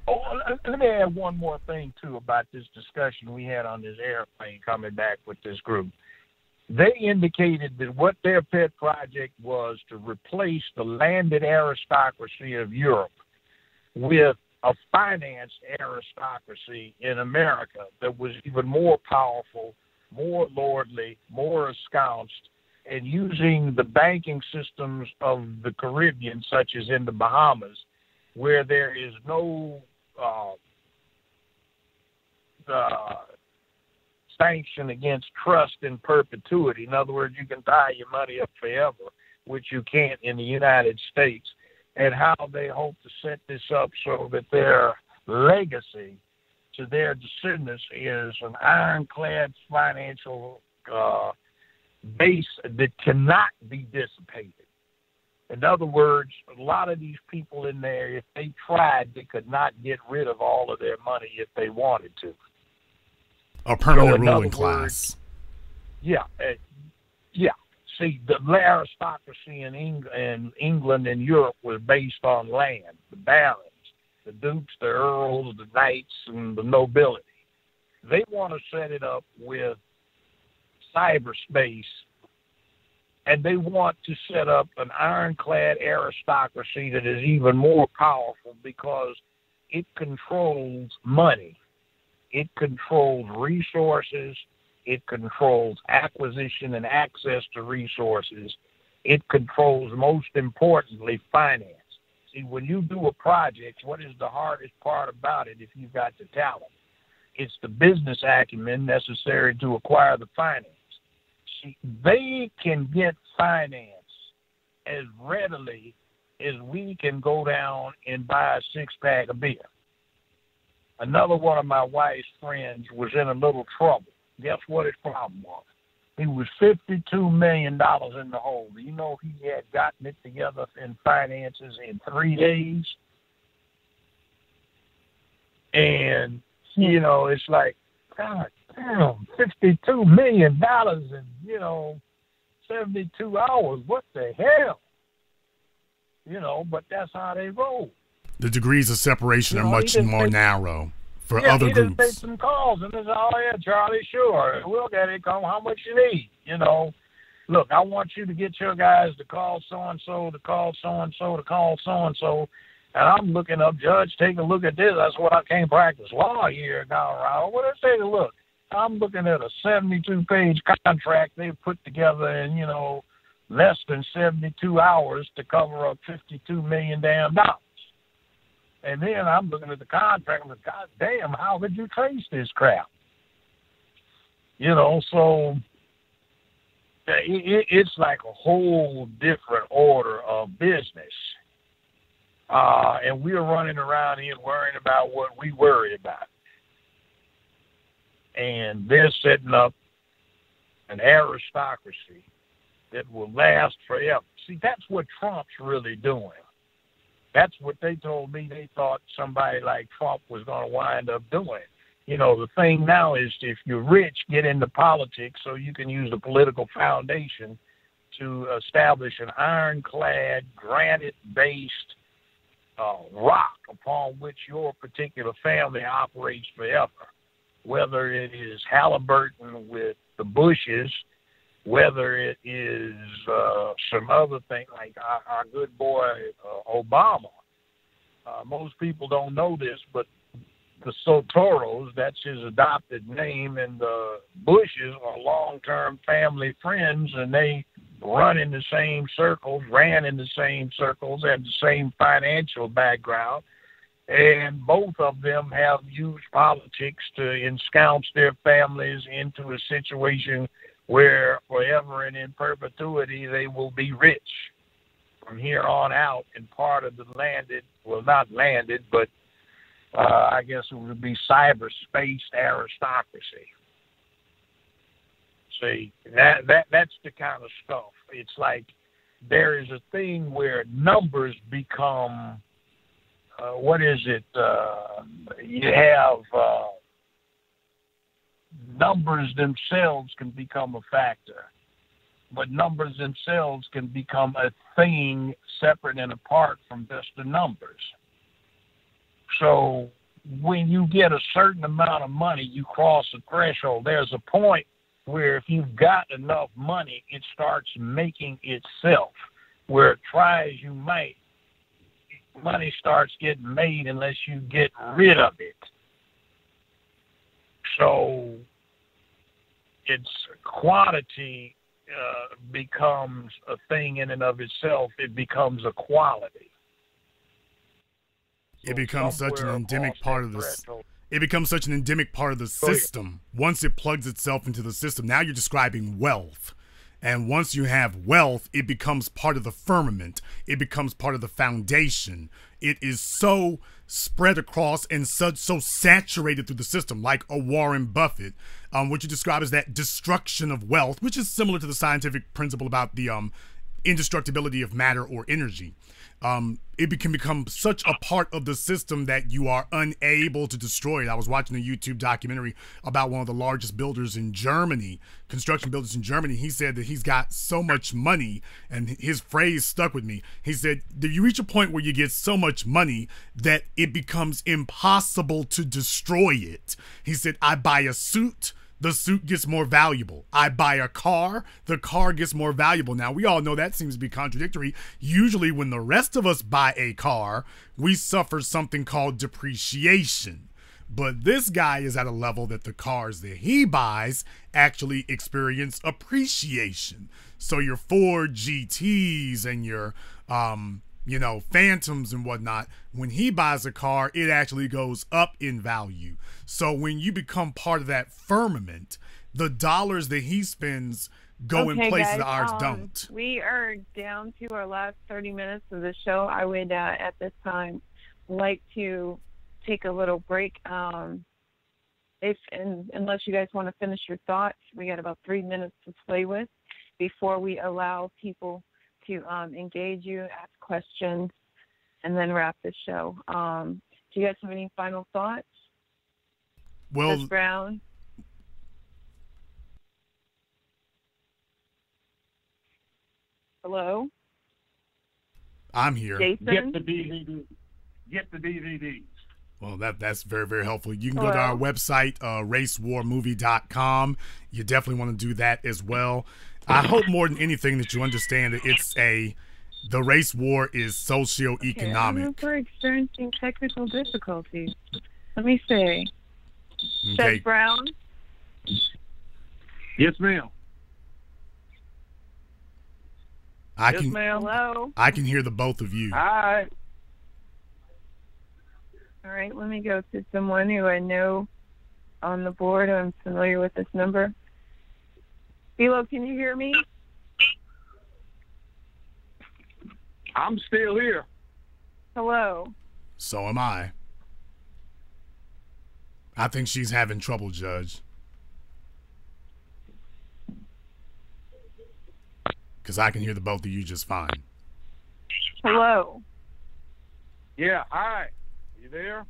Oh, let me add one more thing, too, about this discussion we had on this airplane coming back with this group. They indicated that what their pet project was to replace the landed aristocracy of Europe with a financed aristocracy in America that was even more powerful, more lordly, more ensconced, and using the banking systems of the Caribbean, such as in the Bahamas, where there is no sanction against trust in perpetuity. In other words, you can tie your money up forever, which you can't in the United States, and how they hope to set this up so that their legacy to their descendants is an ironclad financial base that cannot be dissipated. In other words, a lot of these people in there, if they tried, they could not get rid of all of their money if they wanted to. A permanent ruling class. Yeah. See, the aristocracy in England and Europe was based on land, the barons, the dukes, the earls, the knights, and the nobility. They want to set it up with cyberspace, and they want to set up an ironclad aristocracy that is even more powerful because it controls money. It controls resources. It controls acquisition and access to resources. It controls, most importantly, finance. See, when you do a project, what is the hardest part about it if you've got the talent? It's the business acumen necessary to acquire the finance. See, they can get finance as readily as we can go down and buy a six-pack of beer. Another one of my wife's friends was in a little trouble. Guess what his problem was? He was $52 million in the hole. Do you know he had gotten it together in finances in 3 days? And, you know, it's like, God damn, $52 million in, 72 hours. What the hell? But that's how they roll. The degrees of separation are much more narrow for other he groups. Just made some calls and they said, "Oh yeah, Charlie, sure, we'll get it. Come, how much you need? Look, I want you to get your guys to call so and so, to call so and so, to call so and so." And I'm looking up, Judge, take a look at this. That's what I can't practice law here in Colorado. Well, let's take a look. I'm looking at a 72-page contract they put together in, less than 72 hours to cover up $52 million damn dollars. And then I'm looking at the contract and God damn, how did you trace this crap? So it's like a whole different order of business. And we're running around here worrying about what we worry about. And they're setting up an aristocracy that will last forever. See, that's what Trump's really doing. That's what they told me they thought somebody like Trump was going to wind up doing. The thing now is if you're rich, get into politics so you can use the political foundation to establish an ironclad, granite-based rock upon which your particular family operates forever. Whether it is Halliburton with the Bushes, whether it is some other thing like our good boy Obama. Most people don't know this, but the Sotoros, that's his adopted name, and the Bushes are long-term family friends, and they ran in the same circles, had the same financial background, and both of them have used politics to ensconce their families into a situation where forever and in perpetuity they will be rich from here on out, and part of the not landed, but I guess it would be cyberspace aristocracy. See, that's the kind of stuff. It's like there is a thing where numbers become, you have numbers themselves can become a factor. but numbers themselves can become a thing separate and apart from just the numbers. So when you get a certain amount of money, you cross a threshold. There's a point where if you've got enough money, it starts making itself. Where try as you might, money starts getting made unless you get rid of it. So its quantity becomes a thing in and of itself. It becomes a quality. It becomes such an endemic part of this. It becomes such an endemic part of the system. Once it plugs itself into the system, now you're describing wealth. And once you have wealth, it becomes part of the firmament. It becomes part of the foundation. It is so spread across and so saturated through the system, like a Warren Buffett, what you describe as that destruction of wealth, which is similar to the scientific principle about the indestructibility of matter or energy. It can become such a part of the system that you are unable to destroy it. I was watching a YouTube documentary about one of the largest builders in Germany, construction builders in Germany. He said that he's got so much money, and his phrase stuck with me. He said, do you reach a point where you get so much money that it becomes impossible to destroy it? He said, I buy a suit, the suit gets more valuable. I buy a car, the car gets more valuable. Now, we all know that seems to be contradictory. Usually when the rest of us buy a car, we suffer something called depreciation. But this guy is at a level that the cars that he buys actually experience appreciation. So your Ford GTs and your, Phantoms and whatnot, when he buys a car, it actually goes up in value. So when you become part of that firmament, the dollars that he spends go in places that ours don't. We are down to our last 30 minutes of the show. I would, at this time, like to take a little break. Unless you guys want to finish your thoughts, we got about 3 minutes to play with before we allow people to engage you, ask questions, and then wrap the show. Do you guys have any final thoughts? Well, Ms. Brown? Hello? I'm here. Jason? Get the DVD. Get the DVDs. Well, that's very, very helpful. You can go to our website, racewarmovie.com. You definitely want to do that as well. I hope more than anything that you understand that the race war is socioeconomic. Okay, we're experiencing technical difficulties. Let me see. Okay. Judge Brown? Yes, ma'am. Hello? I can hear the both of you. Hi. All right, let me go to someone who I know on the board. I'm familiar with this number. Philo, can you hear me? I'm still here. Hello. So am I. I think she's having trouble, Judge. Because I can hear the both of you just fine. Hello. Yeah, hi. You there?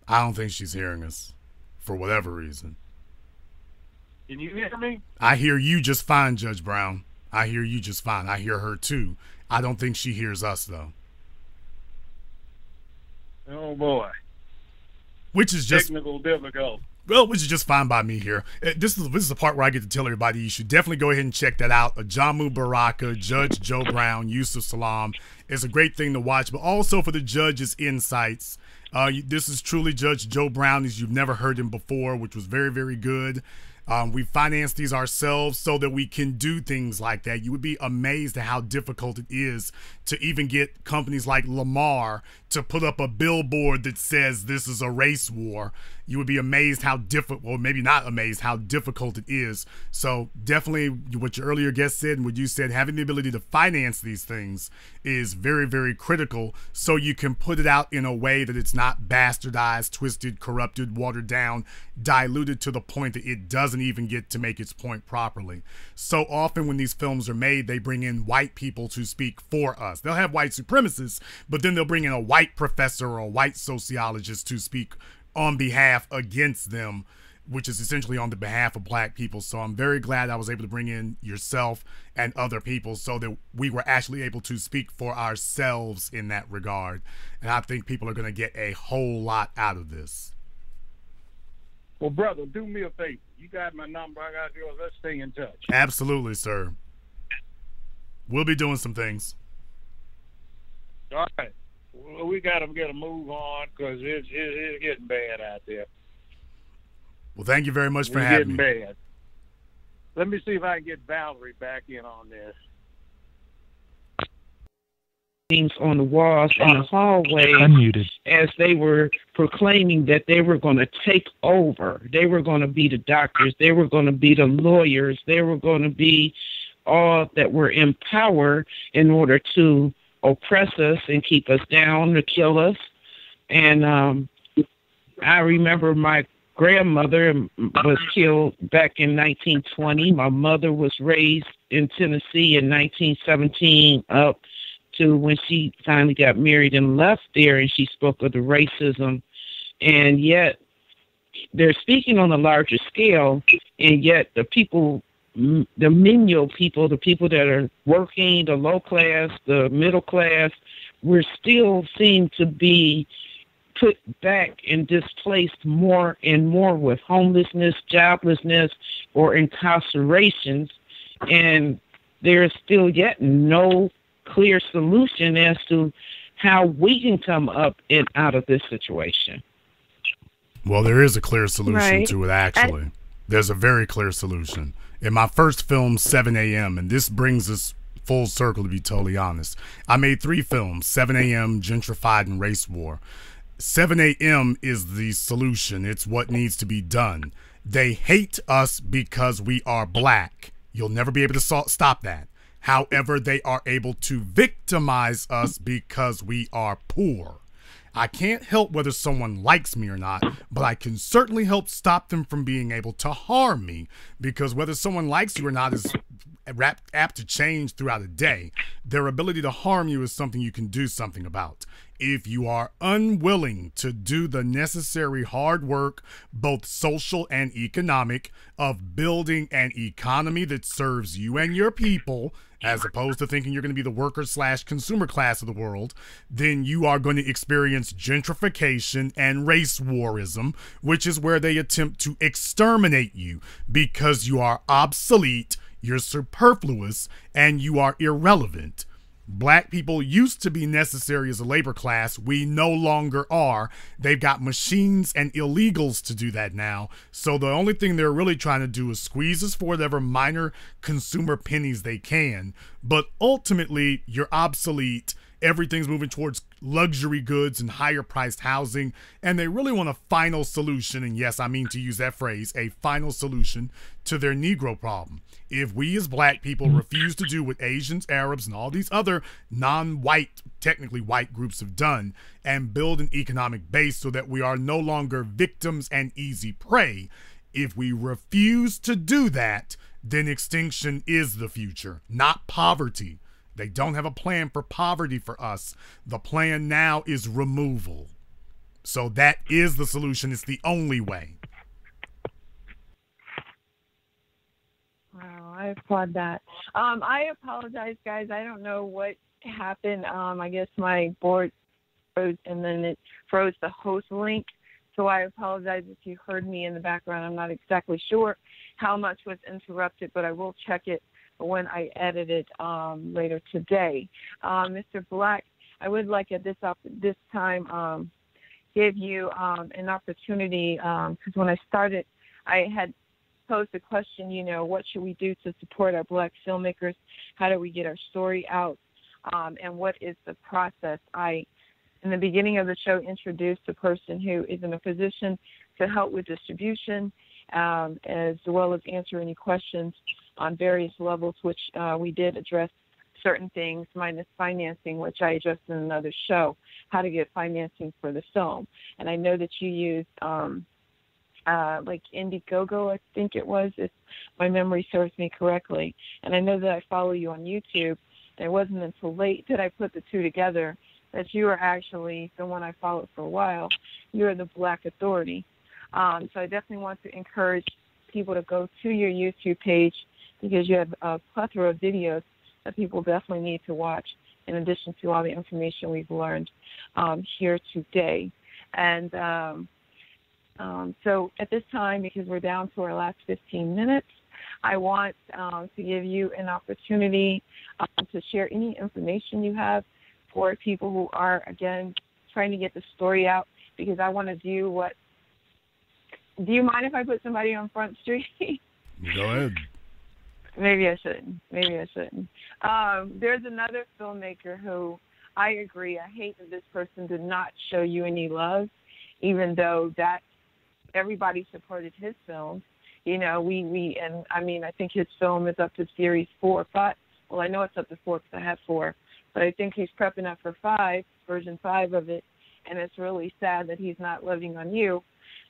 I don't think she's hearing us for whatever reason. Can you hear me? I hear you just fine, Judge Brown. I hear you just fine. I hear her too. I don't think she hears us though. Oh boy. Which is just technical difficult. Well, which is just fine by me here. This is the part where I get to tell everybody you should definitely go ahead and check that out. Ajamu Baraka, Judge Joe Brown, Yusuf Salam. It's a great thing to watch, but also for the judge's insights. This is truly Judge Joe Brown as you've never heard him before, which was very, very good. We financed these ourselves so that we can do things like that. You would be amazed at how difficult it is to even get companies like Lamar to put up a billboard that says this is a race war. You would be amazed how difficult, or maybe not amazed, how difficult it is. So definitely what your earlier guest said and what you said, having the ability to finance these things is very, very critical so you can put it out in a way that it's not bastardized, twisted, corrupted, watered down, diluted to the point that it doesn't even get to make its point properly. So often when these films are made, they bring in white people to speak for us. They'll have white supremacists, but then they'll bring in a white professor or a white sociologist to speak on behalf against them, which is essentially on the behalf of black people. So I'm very glad I was able to bring in yourself and other people so that we were actually able to speak for ourselves in that regard. And I think people are going to get a whole lot out of this. Well, brother, do me a favor. You got my number. I got yours. Let's stay in touch. Absolutely, sir. We'll be doing some things. All right. Well, we got to get a move on because it's getting bad out there. Well, thank you very much for having me. It's getting bad. Let me see if I can get Valerie back in on this. Things on the walls in the hallway as they were proclaiming that they were going to take over. They were going to be the doctors. They were going to be the lawyers. They were going to be all that were in power in order to oppress us and keep us down, to kill us. And I remember my grandmother was killed back in 1920. My mother was raised in Tennessee in 1917 up to when she finally got married and left there, and she spoke of the racism. And yet they're speaking on a larger scale, and yet the people, the menial people, the people that are working, the low class, the middle class, we're still seem to be put back and displaced more and more with homelessness, joblessness, or incarcerations. And there's still yet no clear solution as to how we can come up and out of this situation. Well, there is a clear solution to it, actually. There's a very clear solution. In my first film, 7 a.m., and this brings us full circle, to be totally honest, I made 3 films, 7 a.m., Gentrified, and Race War. 7 a.m. is the solution. It's what needs to be done. They hate us because we are black. You'll never be able to stop that. However, they are able to victimize us because we are poor. I can't help whether someone likes me or not, but I can certainly help stop them from being able to harm me, because whether someone likes you or not is apt to change throughout a day. Their ability to harm you is something you can do something about. If you are unwilling to do the necessary hard work, both social and economic, of building an economy that serves you and your people, as opposed to thinking you're going to be the worker/consumer class of the world, then you are going to experience gentrification and race warism, which is where they attempt to exterminate you because you are obsolete, you're superfluous, and you are irrelevant. Black people used to be necessary as a labor class. We no longer are. They've got machines and illegals to do that now. So the only thing they're really trying to do is squeeze us for whatever minor consumer pennies they can. But ultimately, you're obsolete. Everything's moving towards luxury goods and higher priced housing, and they really want a final solution, and yes, I mean to use that phrase, a final solution to their Negro problem. If we as black people refuse to do what Asians, Arabs, and all these other non-white, technically white groups have done, and build an economic base so that we are no longer victims and easy prey, if we refuse to do that, then extinction is the future, not poverty. They don't have a plan for poverty for us. The plan now is removal. So that is the solution. It's the only way. Wow, I applaud that. I apologize, guys. I don't know what happened. I guess my board froze, and then it froze the host link. So I apologize if you heard me in the background. I'm not exactly sure how much was interrupted, but I will check it when I edit it later today. Mr. Black, I would like at this time give you an opportunity, because when I started, I had posed the question, what should we do to support our black filmmakers? How do we get our story out? And what is the process? In the beginning of the show, introduced a person who is in a position to help with distribution, as well as answer any questions on various levels, which we did address certain things, minus financing, which I addressed in another show, how to get financing for the film. And I know that you used like Indiegogo, I think it was, if my memory serves me correctly. And I know that I follow you on YouTube. And it wasn't until late that I put the two together that you are actually the one I followed for a while. You're the Black Authority. So I definitely want to encourage people to go to your YouTube page because you have a plethora of videos that people definitely need to watch in addition to all the information we've learned here today. And so at this time, because we're down to our last 15 minutes, I want to give you an opportunity to share any information you have for people who are, again, trying to get the story out, because I want to do what... Do you mind if I put somebody on Front Street? Go ahead. Maybe I shouldn't. There's another filmmaker who I agree. I hate that this person did not show you any love, even though that everybody supported his film. You know, and I mean, I think his film is up to series 4 or 5. Well, I know it's up to 4 because I have 4, but I think he's prepping up for 5, version 5 of it, and it's really sad that he's not loving on you,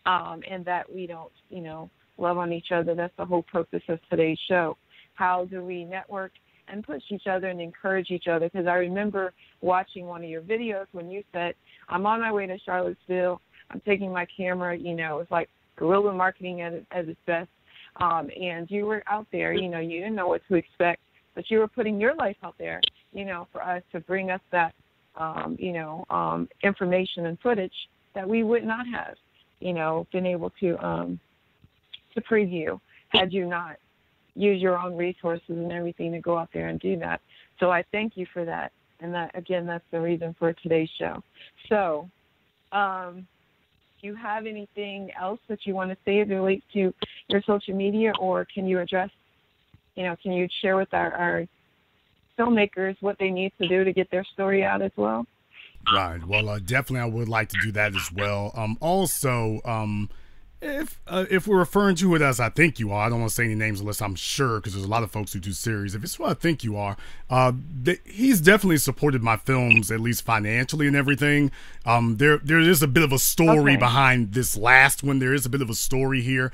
and that we don't, you know, love on each other. That's the whole purpose of today's show. How do we network and push each other and encourage each other? Because I remember watching one of your videos when you said, I'm on my way to Charlottesville. I'm taking my camera. You know, it's like guerrilla marketing at its best. And you were out there. You know, you didn't know what to expect, but you were putting your life out there, you know, for us to bring us that, information and footage that we would not have, you know, been able to preview had you not use your own resources and everything to go out there and do that. So I thank you for that. And that, again, that's the reason for today's show. So do you have anything else that you want to say as it relates to your social media, or can you address, you know, can you share with our filmmakers what they need to do to get their story out as well? Right. Well, definitely I would like to do that as well. Also, if we're referring to it as I think you are, I don't want to say any names unless I'm sure, because there's a lot of folks who do series. If it's what I think you are, he's definitely supported my films, at least financially and everything. There is a bit of a story behind this last one. There is a bit of a story here.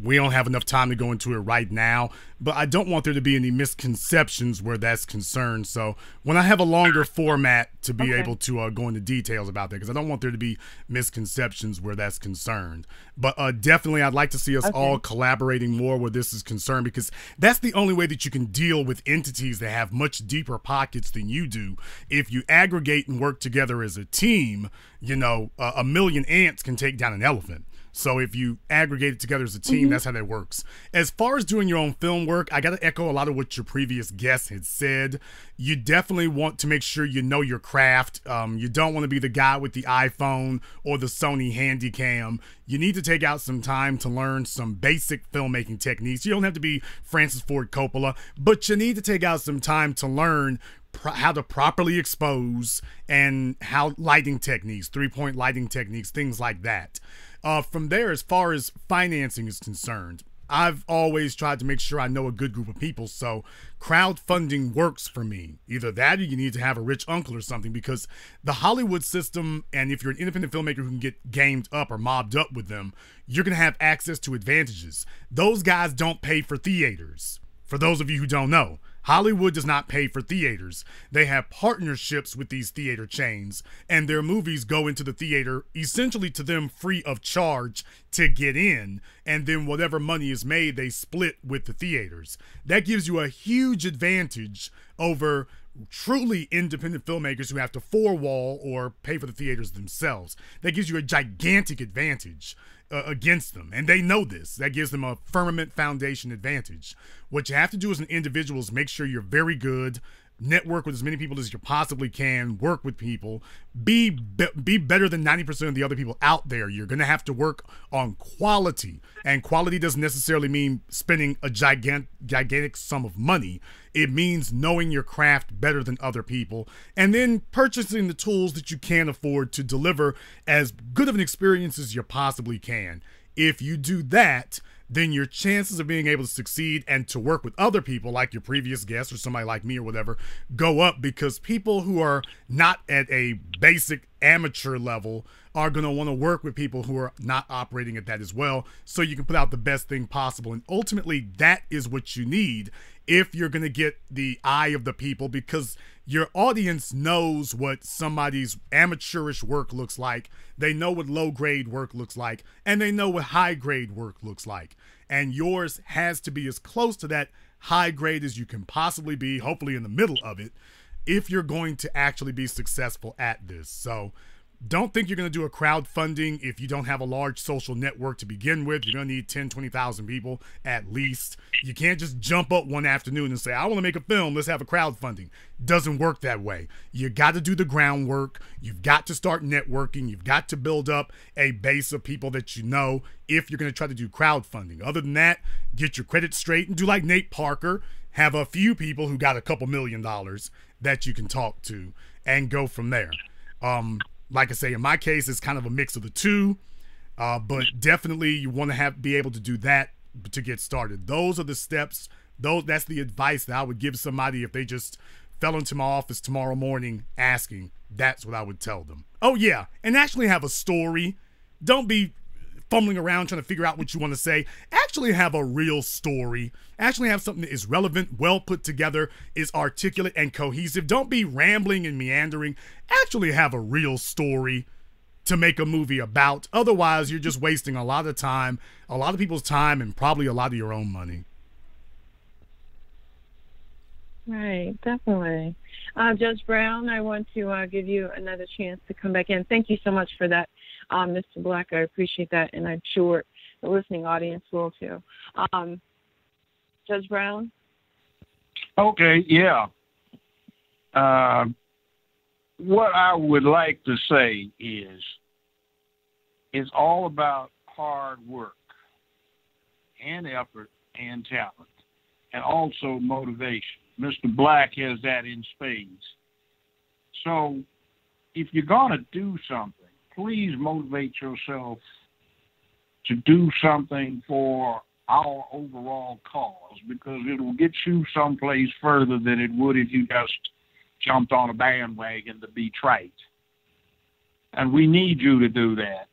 We don't have enough time to go into it right now, but I don't want there to be any misconceptions where that's concerned. So when I have a longer format to be able to go into details about that, because I don't want there to be misconceptions where that's concerned. But definitely I'd like to see us all collaborating more where this is concerned, because that's the only way that you can deal with entities that have much deeper pockets than you do. If you aggregate and work together as a team, you know, a million ants can take down an elephant. So if you aggregate it together as a team, that's how that works. As far as doing your own film work, I got to echo a lot of what your previous guest had said. You definitely want to make sure you know your craft. You don't want to be the guy with the iPhone or the Sony Handycam. You need to take out some time to learn some basic filmmaking techniques. You don't have to be Francis Ford Coppola, but you need to take out some time to learn how to properly expose and how lighting techniques, 3-point lighting techniques, things like that. From there, as far as financing is concerned, I've always tried to make sure I know a good group of people, so crowdfunding works for me. Either that or you need to have a rich uncle or something, because the Hollywood system, and if you're an independent filmmaker who can get gamed up or mobbed up with them, you're going to have access to advantages. Those guys don't pay for theaters. For those of you who don't know, Hollywood does not pay for theaters. They have partnerships with these theater chains, and their movies go into the theater essentially to them free of charge to get in, and then whatever money is made, they split with the theaters. That gives you a huge advantage over truly independent filmmakers who have to four-wall or pay for the theaters themselves. That gives you a gigantic advantage against them, and they know this. That gives them a firmament foundation advantage. What you have to do as an individual is make sure you're very good, network with as many people as you possibly can, work with people, be better than 90% of the other people out there. You're going to have to work on quality, and quality doesn't necessarily mean spending a gigantic sum of money. It means knowing your craft better than other people, and then purchasing the tools that you can afford to deliver as good of an experience as you possibly can. If you do that, then your chances of being able to succeed and to work with other people like your previous guest or somebody like me or whatever go up, because people who are not at a basic amateur level are going to want to work with people who are not operating at that as well, so you can put out the best thing possible. And ultimately, that is what you need if you're going to get the eye of the people, because your audience knows what somebody's amateurish work looks like. They know what low-grade work looks like, and they know what high-grade work looks like. And yours has to be as close to that high grade as you can possibly be, hopefully in the middle of it, if you're going to actually be successful at this. So don't think you're going to do a crowdfunding if you don't have a large social network to begin with. You're going to need 10, 20,000 people at least. You can't just jump up one afternoon and say, I want to make a film, let's have a crowdfunding. Doesn't work that way. You got to do the groundwork. You've got to start networking. You've got to build up a base of people that you know if you're going to try to do crowdfunding. Other than that, get your credit straight and do like Nate Parker. Have a few people who got a couple $1 million that you can talk to and go from there. Like I say, in my case, it's kind of a mix of the two, but definitely you want to be able to do that to get started. Those are the steps. That's the advice that I would give somebody if they just fell into my office tomorrow morning asking. That's what I would tell them. Oh, yeah, and actually have a story. Don't be fumbling around trying to figure out what you want to say. Actually have a real story. Actually have something that is relevant, well put together, is articulate and cohesive. Don't be rambling and meandering. Actually have a real story to make a movie about. Otherwise, you're just wasting a lot of time, a lot of people's time, and probably a lot of your own money. Right, definitely. Judge Brown, I want to give you another chance to come back in. Thank you so much for that, Mr. Black. I appreciate that, and I'm sure the listening audience will too. Judge Brown? Okay, yeah. What I would like to say is it's all about hard work and effort and talent and also motivation. Mr. Black has that in spades. So if you're going to do something, please motivate yourself to do something for our overall cause, because it will get you someplace further than it would if you just jumped on a bandwagon to be trite. And we need you to do that.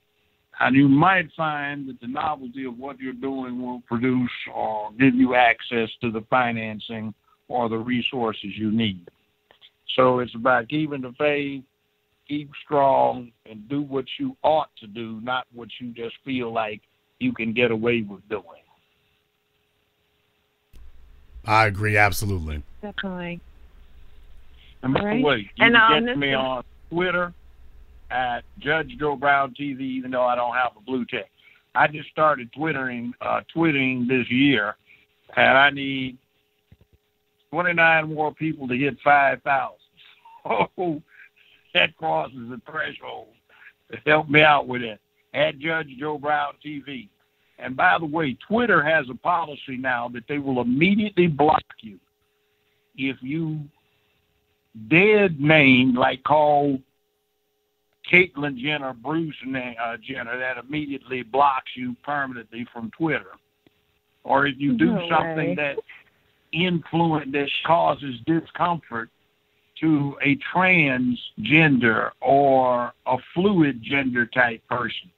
And you might find that the novelty of what you're doing will produce or give you access to the financing or the resources you need. So it's about keeping the faith, keep strong, and do what you ought to do, not what you just feel like you can get away with doing. I agree, absolutely. Definitely. And by the way, you can get me on Twitter at Judge Joe Brown TV, even though I don't have a blue check. I just started twitting this year, and I need 29 more people to hit 5,000. Oh, that crosses the threshold. Help me out with it. At Judge Joe Brown TV. And by the way, Twitter has a policy now that they will immediately block you if you dead name, like call Caitlyn Jenner, Bruce Jenner, that immediately blocks you permanently from Twitter. Or if you do something that causes discomfort to a transgender or a fluid gender type person.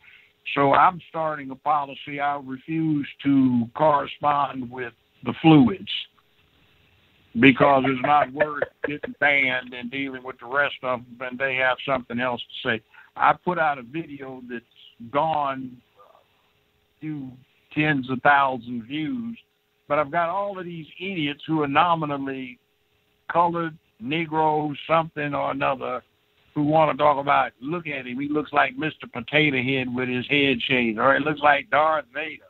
So I'm starting a policy. I refuse to correspond with the fluids because it's not worth getting banned and dealing with the rest of them, and they have something else to say. I put out a video that's gone a few tens of thousands of views, but I've got all of these idiots who are nominally colored, Negro, something or another, who want to talk about, look at him, he looks like Mr. Potato Head with his head shaved, or it looks like Darth Vader.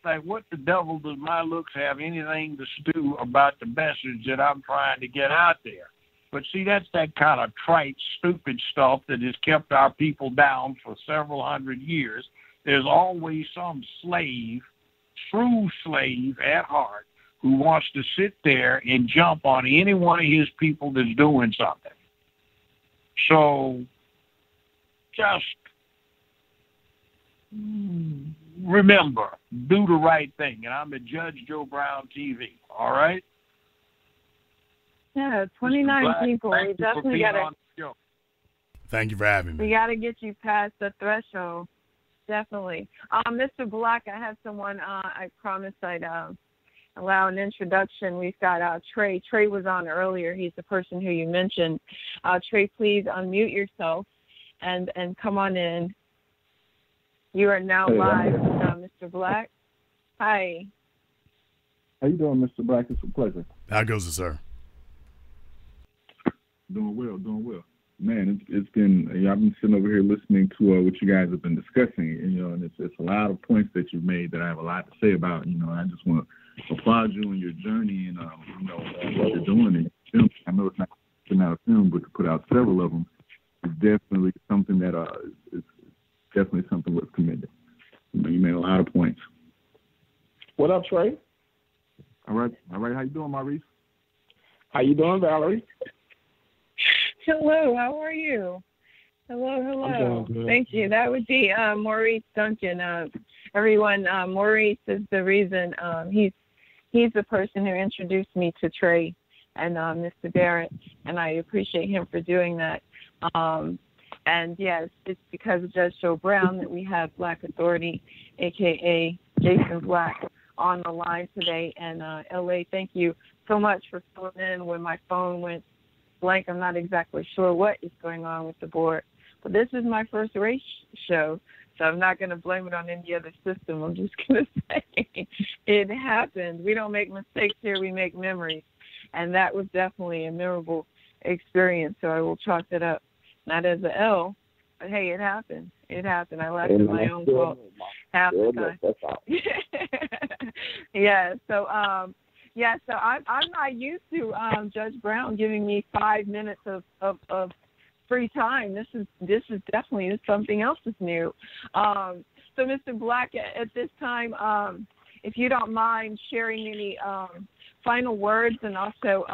Like, what the devil does my looks have anything to do about the message that I'm trying to get out there? But see, that's that kind of trite, stupid stuff that has kept our people down for several hundred years. There's always some slave, true slave at heart, who wants to sit there and jump on any one of his people that's doing something. So just remember, do the right thing. And I'm at Judge Joe Brown TV, all right? Yeah, 29 people. We definitely got to. Thank you for having me. We got to get you past the threshold. Definitely. Mr. Black, I have someone I promised I'd allow an introduction. We've got Trey. Trey was on earlier. He's the person who you mentioned. Trey, please unmute yourself and come on in. You are now live with Mr. Black. Hi. How you doing, Mr. Black? It's a pleasure. How goes it, sir? Doing well. Man, it's been, I've been sitting over here listening to what you guys have been discussing, and it's a lot of points that you've made that I have a lot to say about. I just want to applaud you on your journey and what you're doing. And I know it's not putting out a film, but to put out several of them is definitely something that is definitely something worth commending. You made a lot of points. What up, Trey? All right. How you doing, Maurice? How you doing, Valerie? Hello, how are you? Hello. I'm doing good. Thank you. That would be Maurice Duncan. Everyone, Maurice is the reason. He's the person who introduced me to Trey and Mr. Barrett, and I appreciate him for doing that. And yes, it's because of Judge Joe Brown that we have Black Authority, a.k.a. Jason Black, on the line today. And L.A., thank you so much for filling in when my phone went blank. I'm not exactly sure what is going on with the board. But this is my first race show, so I'm not going to blame it on any other system. I'm just going to say it happened. We don't make mistakes here. We make memories. And that was definitely a memorable experience, so I will chalk it up. Not as an L, but hey, it happened. I left in my own fault half the time. So I'm not used to Judge Brown giving me 5 minutes of free time. This is definitely something else that's new. So Mr. Black, at this time, if you don't mind sharing any final words and also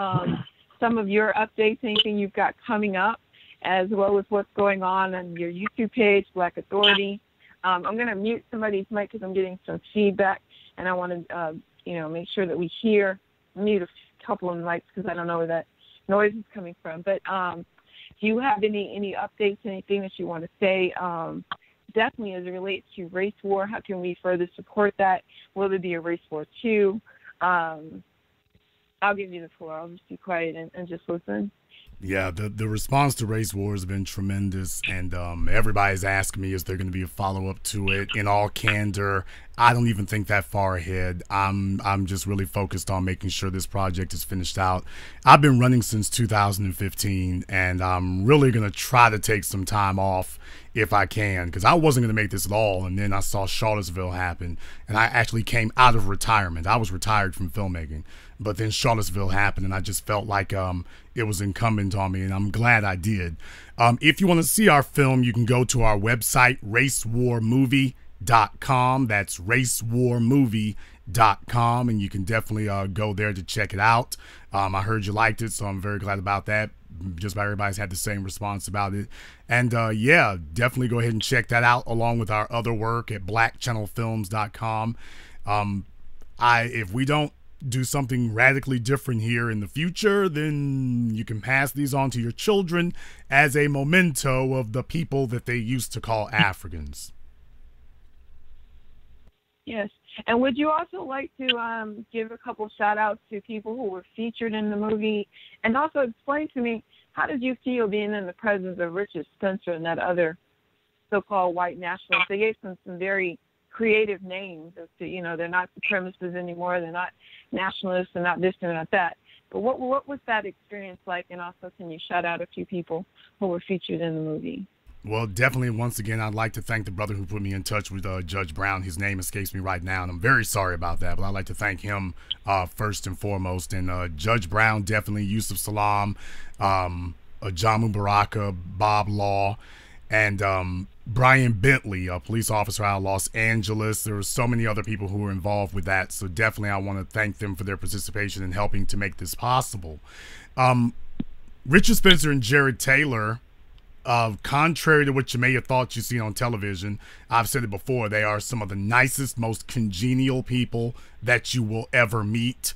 some of your updates, anything you've got coming up, as well as what's going on your YouTube page, Black Authority. I'm going to mute somebody's mic because I'm getting some feedback, and I want to, make sure that we mute a couple of mics because I don't know where that noise is coming from. But do you have any updates, anything that you want to say, definitely as it relates to race war? How can we further support that? Will there be a race war 2? I'll give you the floor. I'll just be quiet and just listen. Yeah, the response to race war has been tremendous, and everybody's asking me, is there going to be a follow-up to it? In all candor, I don't even think that far ahead. I'm just really focused on making sure this project is finished out. I've been running since 2015, and I'm really going to try to take some time off if I can, because I wasn't going to make this at all, and then I saw Charlottesville happen, and I actually came out of retirement. I was retired from filmmaking, but then Charlottesville happened, and I just felt like it was incumbent on me, and I'm glad I did. If you want to see our film, you can go to our website, racewarmovie.com. That's racewarmovie.com, and you can definitely go there to check it out. I heard you liked it, so I'm very glad about that. Just about everybody's had the same response about it. And yeah, definitely go ahead and check that out along with our other work at blackchannelfilms.com. If we don't do something radically different here in the future, then you can pass these on to your children as a memento of the people that they used to call Africans. Yes. And would you also like to give a couple shout outs to people who were featured in the movie, and also explain to me, how did you feel being in the presence of Richard Spencer and that other so-called white nationalist? They gave some very creative names as to, they're not supremacists anymore, they're not nationalists, they're not this, they're not that. But what was that experience like? And also, can you shout out a few people who were featured in the movie? Well, definitely, once again, I'd like to thank the brother who put me in touch with Judge Brown. His name escapes me right now, and I'm very sorry about that, but I'd like to thank him first and foremost. And Judge Brown, definitely, Yusuf Salam, Ajamu Baraka, Bob Law, and Brian Bentley, a police officer out of Los Angeles. There were so many other people who were involved with that, so definitely I want to thank them for their participation in helping to make this possible. Richard Spencer and Jared Taylor, contrary to what you may have thought you've seen on television, I've said it before, they are some of the nicest, most congenial people that you will ever meet.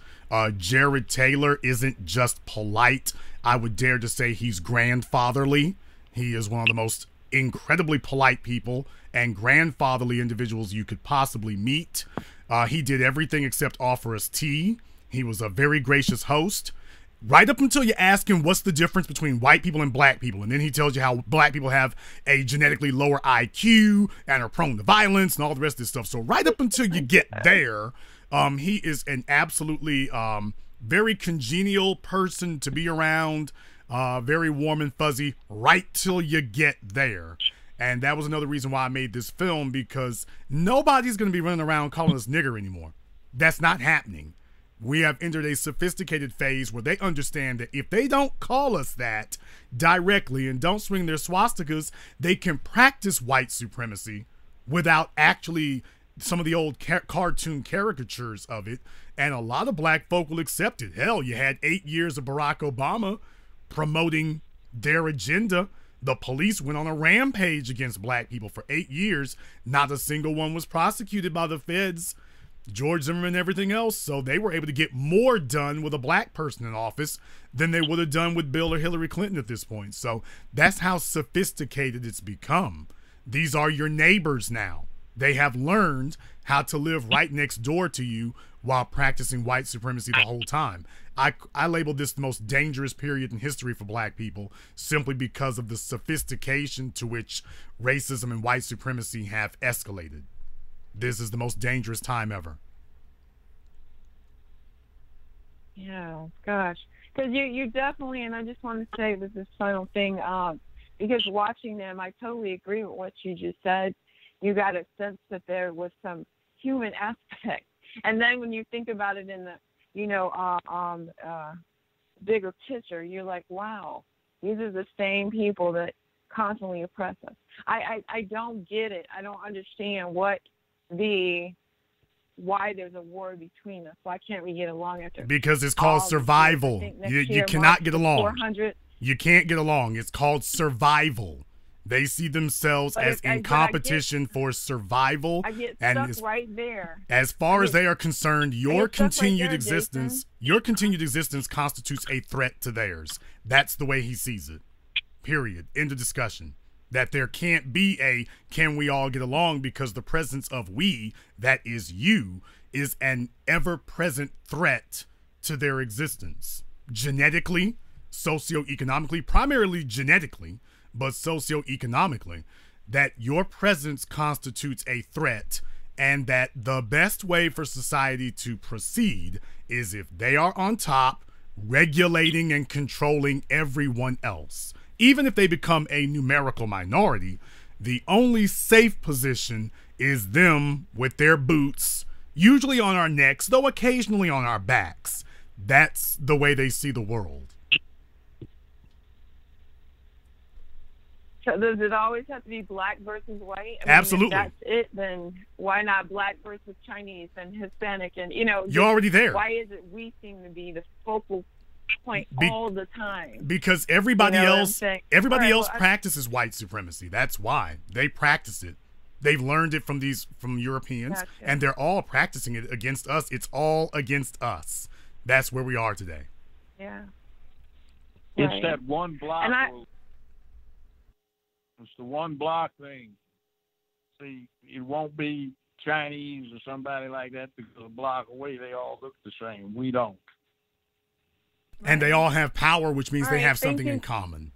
Jared Taylor isn't just polite. I would dare to say he's grandfatherly. He is one of the most incredibly polite people and grandfatherly individuals you could possibly meet. He did everything except offer us tea. He was a very gracious host. Right up until you ask him what's the difference between white people and black people. And then he tells you how black people have a genetically lower IQ and are prone to violence and all the rest of this stuff. So right up until you get there, he is an absolutely very congenial person to be around, very warm and fuzzy right till you get there. And that was another reason why I made this film, because nobody's going to be running around calling us nigger anymore. That's not happening. We have entered a sophisticated phase where they understand that if they don't call us that directly and don't swing their swastikas, they can practice white supremacy without actually some of the old cartoon caricatures of it. And a lot of black folk will accept it. Hell, you had 8 years of Barack Obama promoting their agenda. The police went on a rampage against black people for 8 years. Not a single one was prosecuted by the feds. George Zimmerman and everything else, so they were able to get more done with a black person in office than they would have done with Bill or Hillary Clinton at this point. So that's how sophisticated it's become. These are your neighbors now. They have learned how to live right next door to you while practicing white supremacy the whole time. I labeled this the most dangerous period in history for black people simply because of the sophistication to which racism and white supremacy have escalated. This is the most dangerous time ever. Yeah, gosh. Because you definitely, and I just want to say this final thing, because watching them, I totally agree with what you just said. You got a sense that there was some human aspect. And then when you think about it in the, bigger picture, you're like, wow, these are the same people that constantly oppress us. I don't get it. I don't understand why there's a war between us. Why can't we get along after? Because it's called survival. You cannot get along. You can't get along. It's called survival. They see themselves as in competition for survival. I get stuck right there. As far as they are concerned, your continued existence constitutes a threat to theirs. That's the way he sees it. Period. End of discussion. That there can't be a can we all get along, because the presence of we, that is you, is an ever-present threat to their existence. Genetically, socioeconomically, primarily genetically, but socioeconomically, that your presence constitutes a threat, and that the best way for society to proceed is if they are on top, regulating and controlling everyone else. Even if they become a numerical minority, the only safe position is them with their boots, usually on our necks, though occasionally on our backs. That's the way they see the world. So does it always have to be black versus white? Absolutely. If that's it, then why not black versus Chinese and Hispanic? And, you're already there. Why is it we seem to be the focal point all the time? Because everybody else practices white supremacy. That's why they practice it. They've learned it from Europeans, gotcha. And they're all practicing it against us. It's all against us. That's where we are today. Yeah. It's that one block. It's the one block thing. See, it won't be Chinese or somebody like that because a block away they all look the same. We don't. And they all have power, which means they have something in common.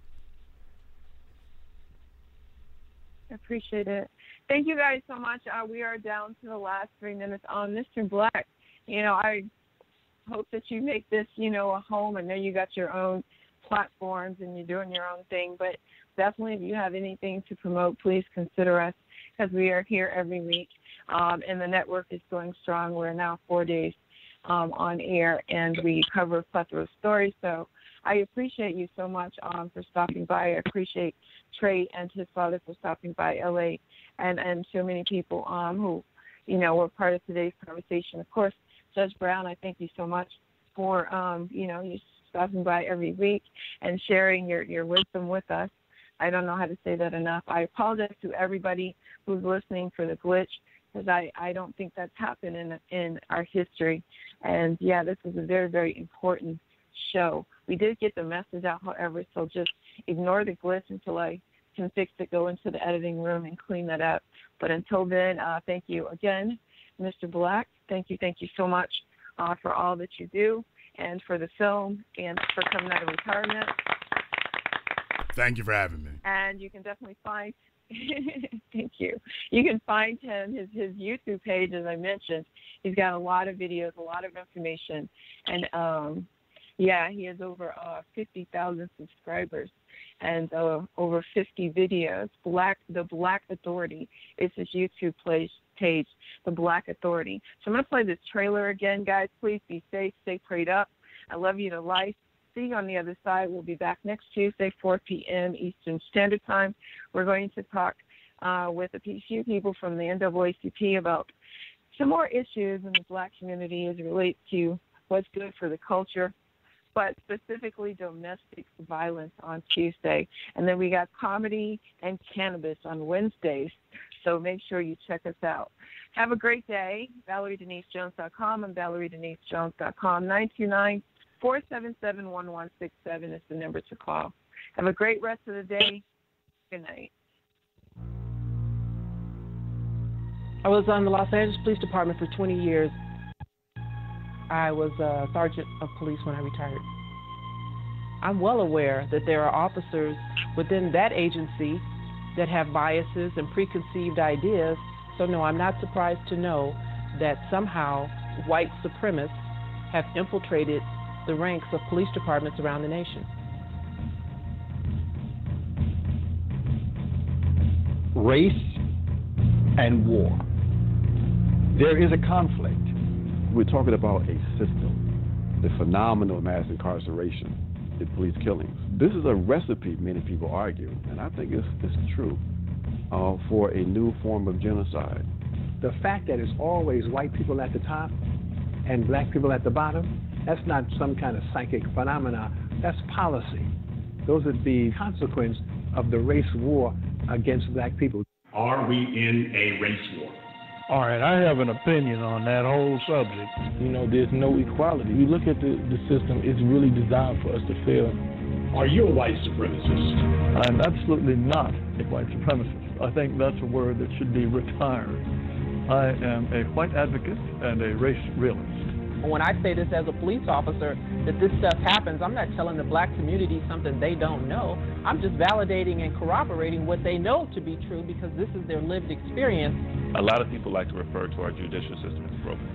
I appreciate it. Thank you guys so much. We are down to the last 3 minutes on Mr. Black. I hope that you make this, a home. I know you got your own platforms and you're doing your own thing, but definitely if you have anything to promote, please consider us, because we are here every week. And the network is going strong. We're now 4 days on air, and we cover a plethora of stories. So I appreciate you so much for stopping by. I appreciate Trey and his father for stopping by LA, and so many people who, were part of today's conversation. Of course, Judge Brown, I thank you so much for, you stopping by every week and sharing your wisdom with us. I don't know how to say that enough. I apologize to everybody who's listening for the glitch, because I don't think that's happened in our history. And, yeah, this is a very, very important show. We did get the message out, however, so just ignore the glitch until I can fix it, go into the editing room and clean that up. But until then, thank you again, Mr. Black. thank you so much for all that you do and for the film and for coming out of retirement. Thank you for having me. And you can definitely find, thank you. You can find him, his YouTube page, as I mentioned. He's got a lot of videos, a lot of information. And, he has over 50,000 subscribers and over 50 videos. The Black Authority is his YouTube page, The Black Authority. So I'm going to play this trailer again, guys. Please be safe, stay prayed up. I love you to life. See you on the other side. We'll be back next Tuesday, 4 p.m. Eastern Standard Time. We're going to talk with a few people from the NAACP about some more issues in the black community as it relates to what's good for the culture, but specifically domestic violence on Tuesday. And then we got comedy and cannabis on Wednesdays. So make sure you check us out. Have a great day. ValerieDeniseJones.com and ValerieDeniseJones.com. 929-477-1167 is the number to call. Have a great rest of the day. Good night. I was on the Los Angeles Police Department for 20 years. I was a sergeant of police when I retired. I'm well aware that there are officers within that agency that have biases and preconceived ideas. So no, I'm not surprised to know that somehow white supremacists have infiltrated the ranks of police departments around the nation. Race and war. There is a conflict. We're talking about a system, the phenomenal mass incarceration, the police killings. This is a recipe, many people argue, and I think it's true, for a new form of genocide. The fact that it's always white people at the top and black people at the bottom, that's not some kind of psychic phenomena. That's policy. Those would be consequence of the race war against black people. Are we in a race war? All right, I have an opinion on that whole subject. You know, there's no equality. You look at the system, it's really designed for us to fail. Are you a white supremacist? I'm absolutely not a white supremacist. I think that's a word that should be retired. I am a white advocate and a race realist. When I say this as a police officer, that this stuff happens, I'm not telling the black community something they don't know. I'm just validating and corroborating what they know to be true because this is their lived experience. A lot of people like to refer to our judicial system as broken.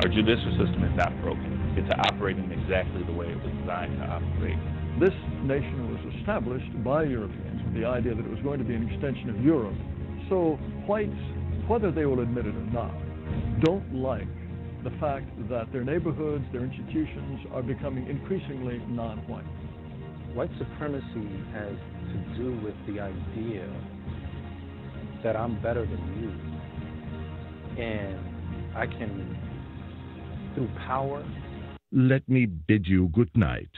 Our judicial system is not broken. It's operating exactly the way it was designed to operate. This nation was established by Europeans with the idea that it was going to be an extension of Europe. So whites, whether they will admit it or not, don't like the fact that their neighborhoods, their institutions are becoming increasingly non-white. White supremacy has to do with the idea that I'm better than you, and I can, through power. Let me bid you good night.